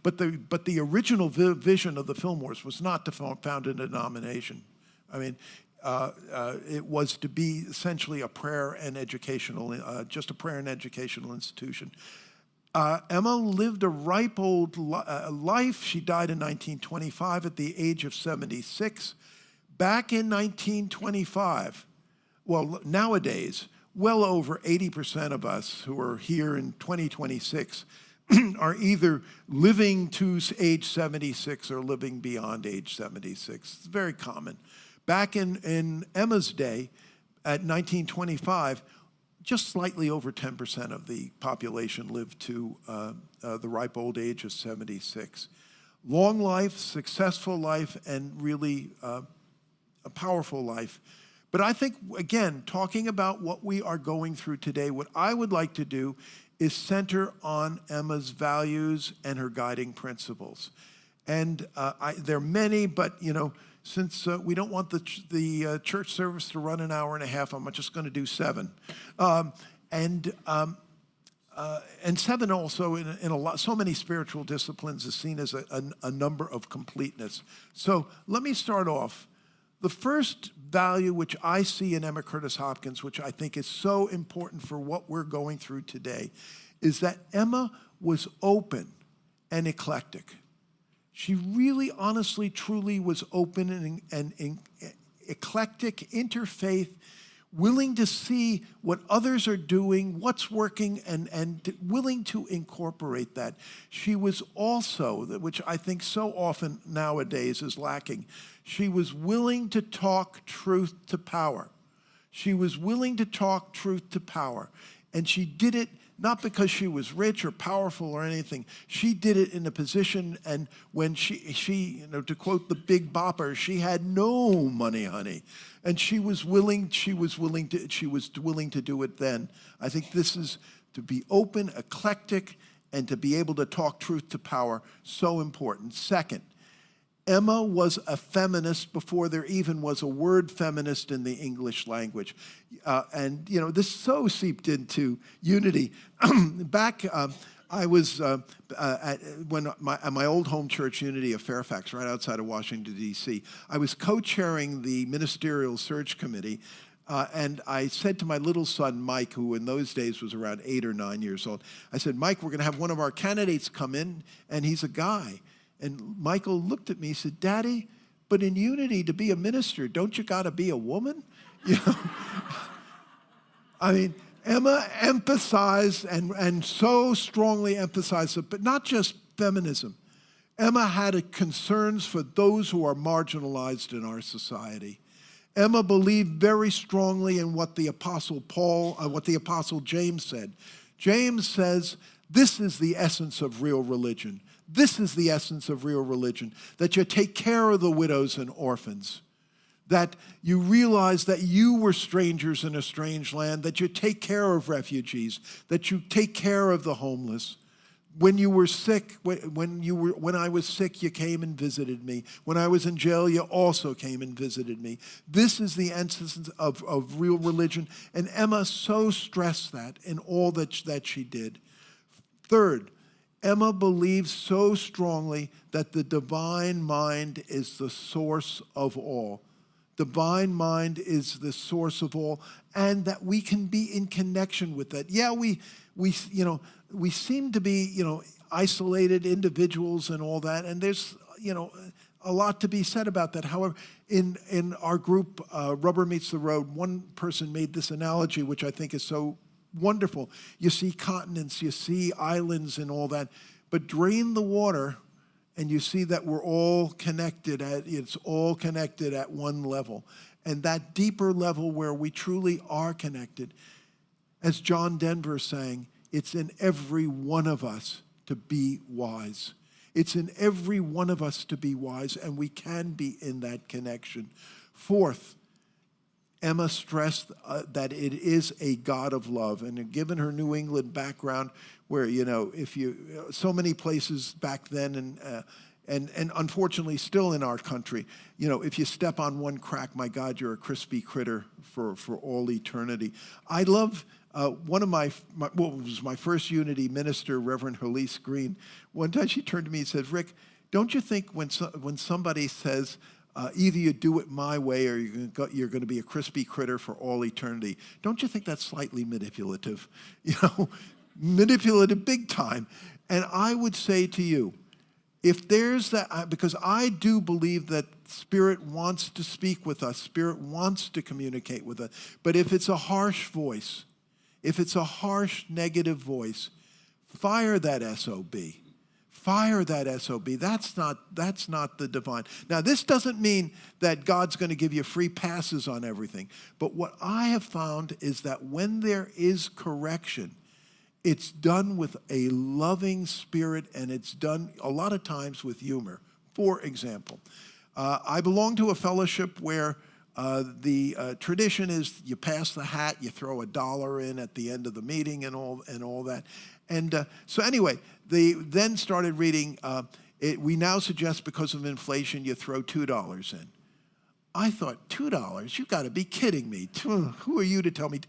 but the original vision of the Fillmores was not to found a denomination. I mean, it was to be essentially a prayer and educational, just a prayer and educational institution. Emma lived a ripe old life. She died in 1925 at the age of 76. Back in 1925, well, nowadays, well over 80% of us who are here in 2026 are either living to age 76 or living beyond age 76. It's very common. Back in Emma's day, at 1925, just slightly over 10% of the population lived to the ripe old age of 76. Long life, successful life, and really a powerful life. But I think, again, talking about what we are going through today, what I would like to do is center on Emma's values and her guiding principles. And there are many, but, since we don't want the church service to run an hour and a half, I'm just going to do 7. And 7 also in so many spiritual disciplines is seen as a number of completeness. So let me start off. The first value which I see in Emma Curtis Hopkins, which I think is so important for what we're going through today, is that Emma was open and eclectic. She really, honestly, truly was open and eclectic, interfaith, willing to see what others are doing, what's working, and willing to incorporate that. She was also, which I think so often nowadays is lacking, she was willing to talk truth to power. She was willing to talk truth to power. And she did it not because she was rich or powerful or anything. She did it in a position, and when she to quote the Big Bopper, she had no money, honey. And she was willing to do it then. I think this is to be open, eclectic, and to be able to talk truth to power, so important. Second, Emma was a feminist before there even was a word feminist in the English language. And this so seeped into Unity. Back, I was at my old home church, Unity of Fairfax, right outside of Washington, D.C. I was co-chairing the ministerial search committee, and I said to my little son, Mike, who in those days was around 8 or 9 years old, I said, Mike, we're going to have one of our candidates come in, and he's a guy. And Michael looked at me and said, Daddy, but in Unity, to be a minister, don't you got to be a woman? You know? I mean, Emma emphasized and so strongly emphasized it, but not just feminism. Emma had concerns for those who are marginalized in our society. Emma believed very strongly in what the Apostle James said. James says, this is the essence of real religion. This is the essence of real religion, that you take care of the widows and orphans, that you realize that you were strangers in a strange land, that you take care of refugees, that you take care of the homeless. When you were sick, when I was sick, you came and visited me. When I was in jail, you also came and visited me. This is the essence of real religion, and Emma so stressed that in all that she did. Third, Emma believes so strongly that the divine mind is the source of all. Divine mind is the source of all, and that we can be in connection with that. Yeah, we seem to be, isolated individuals and all that, and there's, a lot to be said about that. However, in our group, Rubber Meets the Road, one person made this analogy, which I think is so wonderful. You see continents, you see islands and all that, but drain the water, and you see that we're all connected. It's all connected at one level. And that deeper level where we truly are connected, as John Denver sang, it's in every one of us to be wise. It's in every one of us to be wise, and we can be in that connection. Fourth, Emma stressed that it is a God of love. And given her New England background, where, so many places back then and unfortunately still in our country, if you step on one crack, my God, you're a crispy critter for all eternity. I love one of what was my first Unity minister, Reverend Helise Green. One time she turned to me and said, Rick, don't you think when somebody says, either you do it my way or you're going to be a crispy critter for all eternity, don't you think that's slightly manipulative? Manipulative big time. And I would say to you, if there's that, because I do believe that Spirit wants to speak with us, Spirit wants to communicate with us, but if it's a harsh voice, if it's a harsh negative voice, fire that SOB. Fire that SOB. That's not the divine. Now, this doesn't mean that God's going to give you free passes on everything. But what I have found is that when there is correction, it's done with a loving spirit, and it's done a lot of times with humor. For example, I belong to a fellowship where the tradition is you pass the hat, you throw $1 in at the end of the meeting and all that. And so anyway, they then started reading, we now suggest because of inflation, you throw $2 in. I thought, $2? You've got to be kidding me. Who are you to tell me,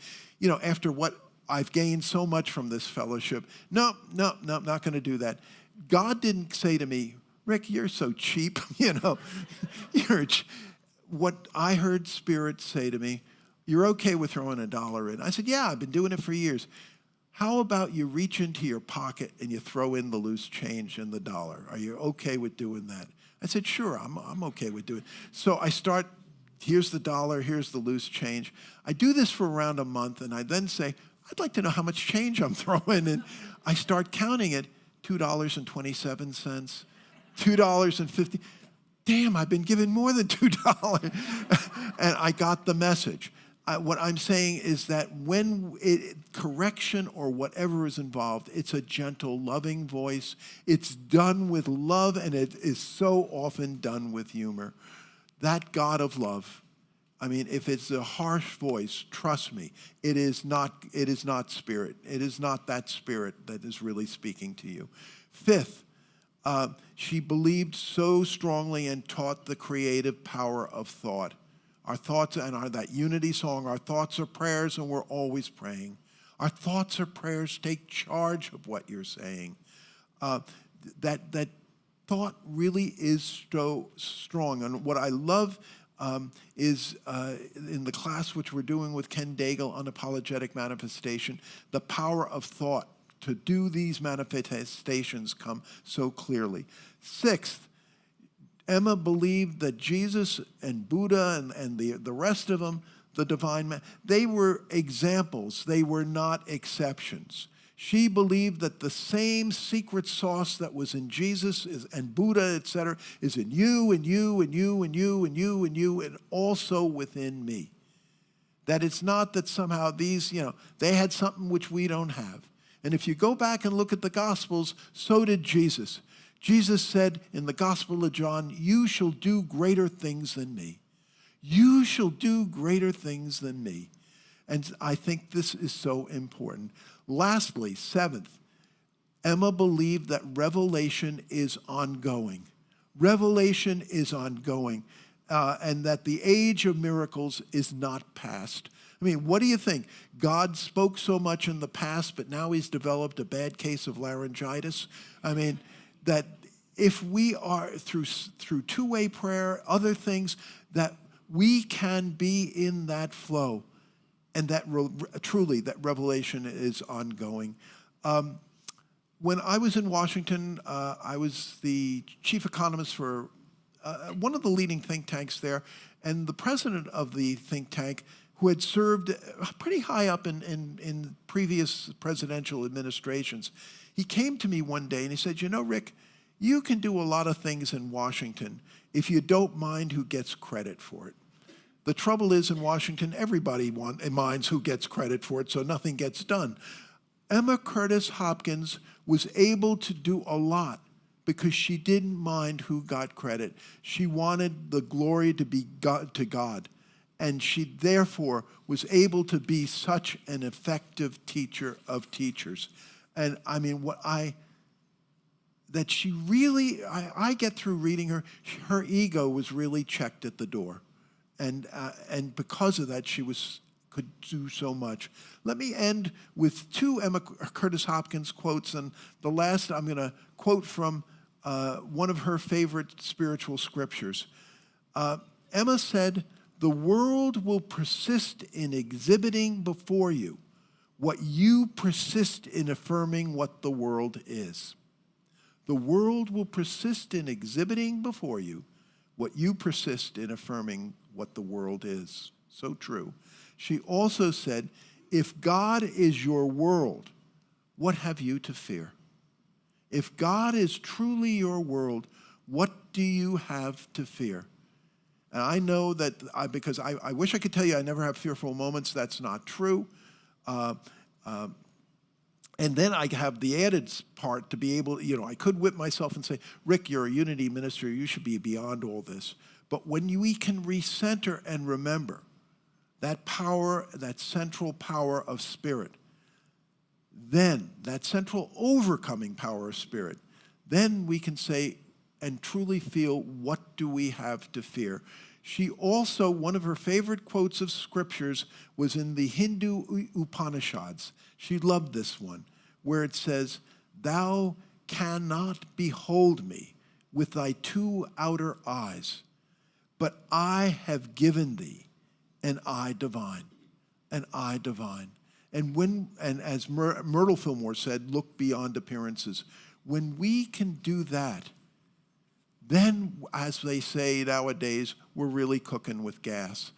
after what I've gained so much from this fellowship? No, I'm not going to do that. God didn't say to me, Rick, you're so cheap, What I heard Spirit say to me, you're okay with throwing $1 in. I said, yeah, I've been doing it for years. How about you reach into your pocket and you throw in the loose change and the $1? Are you okay with doing that? I said, sure, I'm okay with doing it. So I start, here's the $1, here's the loose change. I do this for around a month, and I then say, I'd like to know how much change I'm throwing in. I start counting it, $2.27, $2.50. Damn, I've been given more than $2. And I got the message. What I'm saying is that when correction or whatever is involved, it's a gentle, loving voice. It's done with love, and it is so often done with humor. That God of love, if it's a harsh voice, trust me, it is not Spirit. It is not that Spirit that is really speaking to you. Fifth, she believed so strongly and taught the creative power of thought. Our thoughts and that unity song, our thoughts are prayers, and we're always praying. Our thoughts or prayers take charge of what you're saying. That thought really is so strong. And what I love is in the class which we're doing with Ken Daigle, Unapologetic Manifestation, the power of thought to do these manifestations come so clearly. Sixth, Emma believed that Jesus and Buddha and the rest of them, the divine man, they were examples. They were not exceptions. She believed that the same secret sauce that was in Jesus and Buddha, etc., is in you and you and you and you and you and you and also within me. That it's not that somehow these, they had something which we don't have. And if you go back and look at the Gospels, so did Jesus. Jesus said in the Gospel of John, "You shall do greater things than me. You shall do greater things than me." And I think this is so important. Lastly, seventh, Emma believed that revelation is ongoing. Revelation is ongoing, and that the age of miracles is not past. I mean, what do you think? God spoke so much in the past, but now he's developed a bad case of laryngitis? I mean, that if we are, through two-way prayer, other things, that we can be in that flow, and that truly that revelation is ongoing. When I was in Washington, I was the chief economist for one of the leading think tanks there, and the president of the think tank, who had served pretty high up in previous presidential administrations, he came to me one day and he said, Rick, you can do a lot of things in Washington if you don't mind who gets credit for it. The trouble is in Washington, everybody minds who gets credit for it, so nothing gets done. Emma Curtis Hopkins was able to do a lot because she didn't mind who got credit. She wanted the glory to be to God. And she therefore was able to be such an effective teacher of teachers. And I mean, that she really, I get through reading her ego was really checked at the door. And because of that, she could do so much. Let me end with two Emma Curtis Hopkins quotes, and the last I'm going to quote from one of her favorite spiritual scriptures. Emma said, "The world will persist in exhibiting before you what you persist in affirming what the world is." The world will persist in exhibiting before you what you persist in affirming what the world is. So true. She also said, if God is your world, what have you to fear? If God is truly your world, what do you have to fear? And I know that because I wish I could tell you I never have fearful moments. That's not true. And then I have the added part to be able, I could whip myself and say, Rick, you're a unity minister. You should be beyond all this. But when we can recenter and remember that power, that central power of spirit, then that central overcoming power of spirit, then we can say and truly feel, what do we have to fear? She also, one of her favorite quotes of scriptures was in the Hindu Upanishads. She loved this one, where it says, "Thou cannot behold me with thy two outer eyes, but I have given thee an eye divine, an eye divine." And as Myrtle Fillmore said, look beyond appearances. When we can do that, then, as they say nowadays, we're really cooking with gas.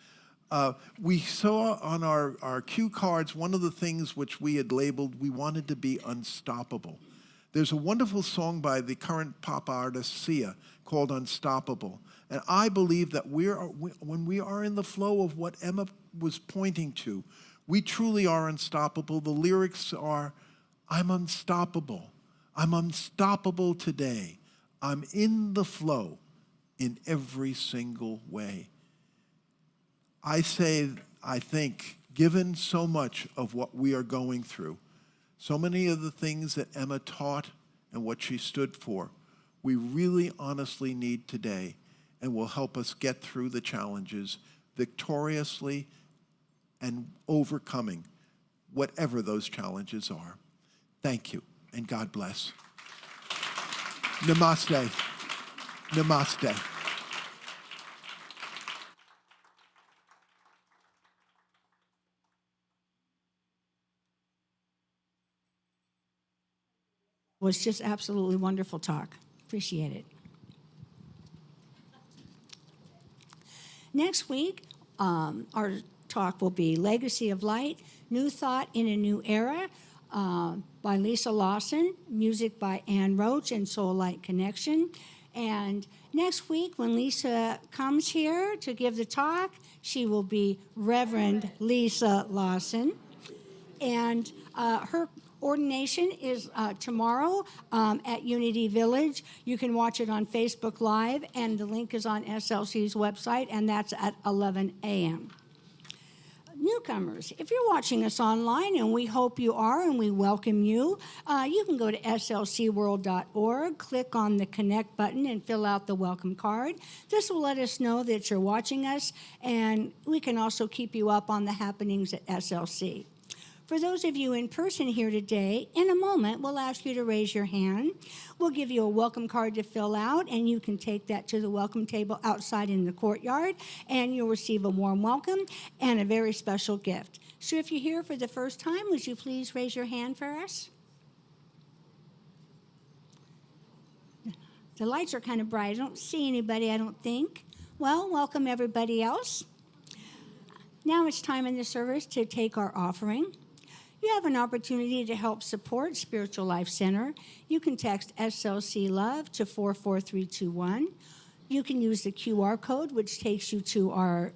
We saw on our cue cards one of the things which we had labeled, we wanted to be unstoppable. There's a wonderful song by the current pop artist Sia called Unstoppable. And I believe that when we are in the flow of what Emma was pointing to, we truly are unstoppable. The lyrics are, I'm unstoppable. I'm unstoppable today. I'm in the flow in every single way. I think, given so much of what we are going through, so many of the things that Emma taught and what she stood for, we really honestly need today and will help us get through the challenges victoriously and overcoming whatever those challenges are. Thank you, and God bless. Namaste. Namaste.
Was just absolutely wonderful talk. Appreciate it. Next week, our talk will be Legacy of Light, New Thought in a New Era by Lisa Lawson, music by Ann Roach and Soul Light Connection. And next week, when Lisa comes here to give the talk, she will be Reverend Lisa Lawson. And her ordination is tomorrow at Unity Village. You can watch it on Facebook Live, and the link is on SLC's website, and that's at 11 a.m. Newcomers, if you're watching us online, and we hope you are, and we welcome you, you can go to slcworld.org, click on the Connect button, and fill out the welcome card. This will let us know that you're watching us, and we can also keep you up on the happenings at SLC. For those of you in person here today, in a moment, we'll ask you to raise your hand. We'll give you a welcome card to fill out, and you can take that to the welcome table outside in the courtyard, and you'll receive a warm welcome and a very special gift. So if you're here for the first time, would you please raise your hand for us? The lights are kind of bright. I don't see anybody, I don't think. Well, welcome everybody else. Now it's time in the service to take our offering. You have an opportunity to help support Spiritual Life Center. You can text SLC Love to 44321. You can use the QR code, which takes you to our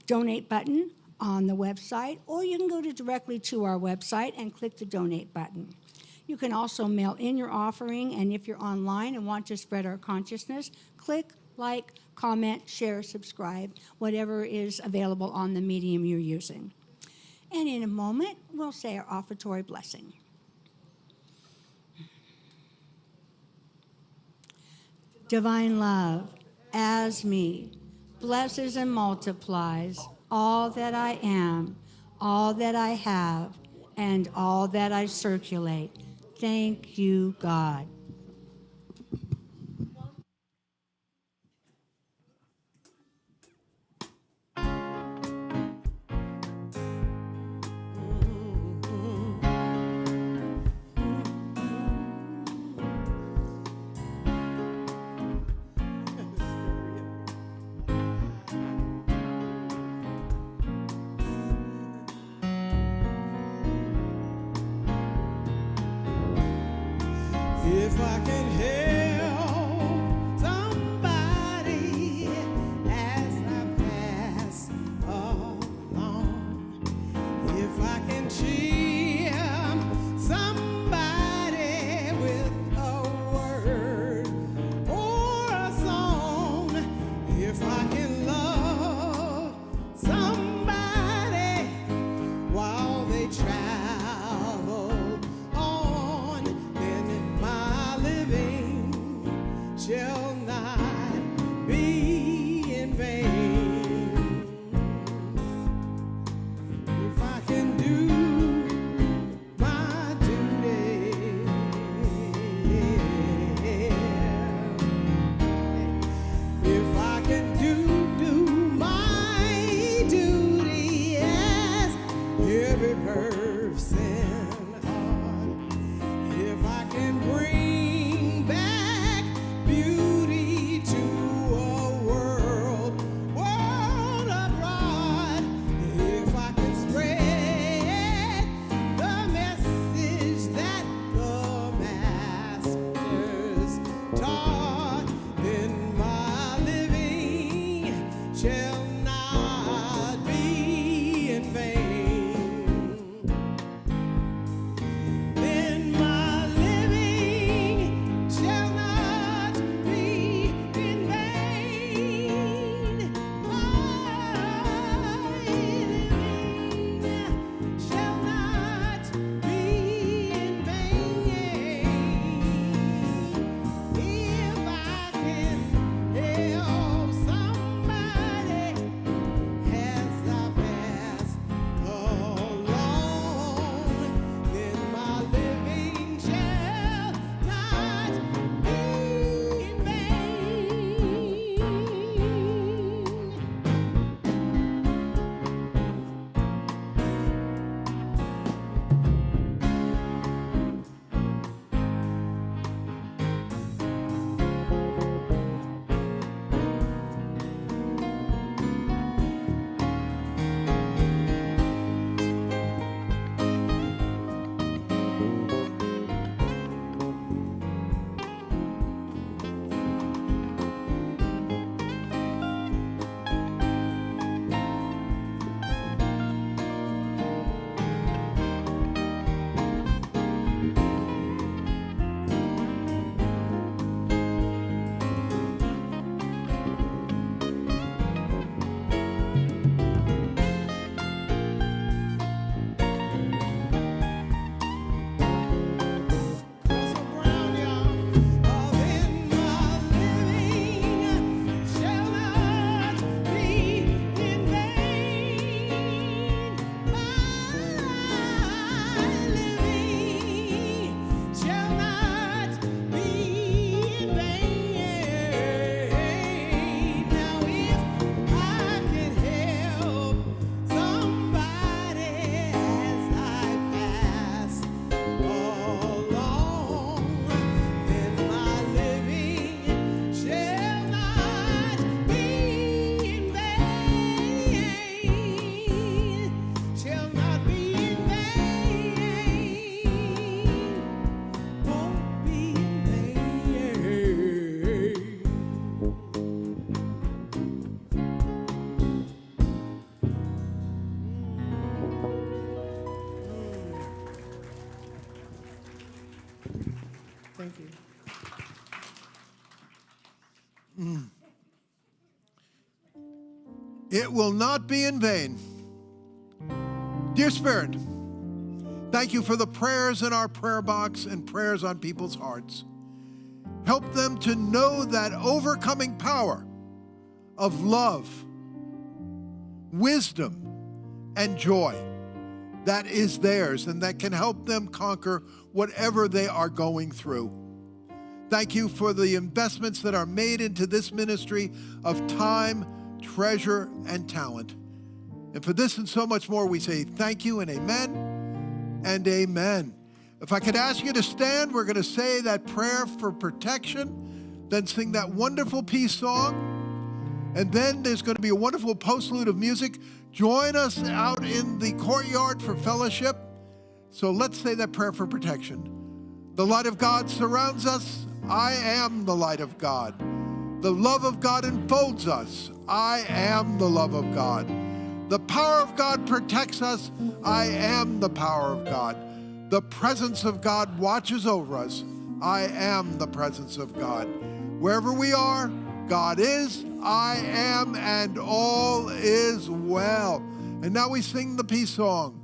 donate button on the website, or you can go directly to our website and click the donate button. You can also mail in your offering, and if you're online and want to spread our consciousness, click, like, comment, share, subscribe, whatever is available on the medium you're using. And in a moment, we'll say our offertory blessing. Divine love, as me, blesses and multiplies all that I am, all that I have, and all that I circulate. Thank you, God.
If I can help somebody as I pass along, if I can cheer somebody with a word or a song, if I can love somebody while they travel on, then my living Thank you.
It will not be in vain. Dear Spirit, thank you for the prayers in our prayer box and prayers on people's hearts. Help them to know that overcoming power of love, wisdom, and joy that is theirs and that can help them conquer whatever they are going through. Thank you for the investments that are made into this ministry of time, treasure, and talent. And for this and so much more, we say thank you and amen and amen. If I could ask you to stand, we're going to say that prayer for protection, then sing that wonderful peace song, and then there's going to be a wonderful postlude of music. Join us out in the courtyard for fellowship. So let's say that prayer for protection. The light of God surrounds us. I am the light of God. The love of God enfolds us. I am the love of God. The power of God protects us. I am the power of God. The presence of God watches over us. I am the presence of God. Wherever we are, God is, I am, and all is well. And now we sing the peace song.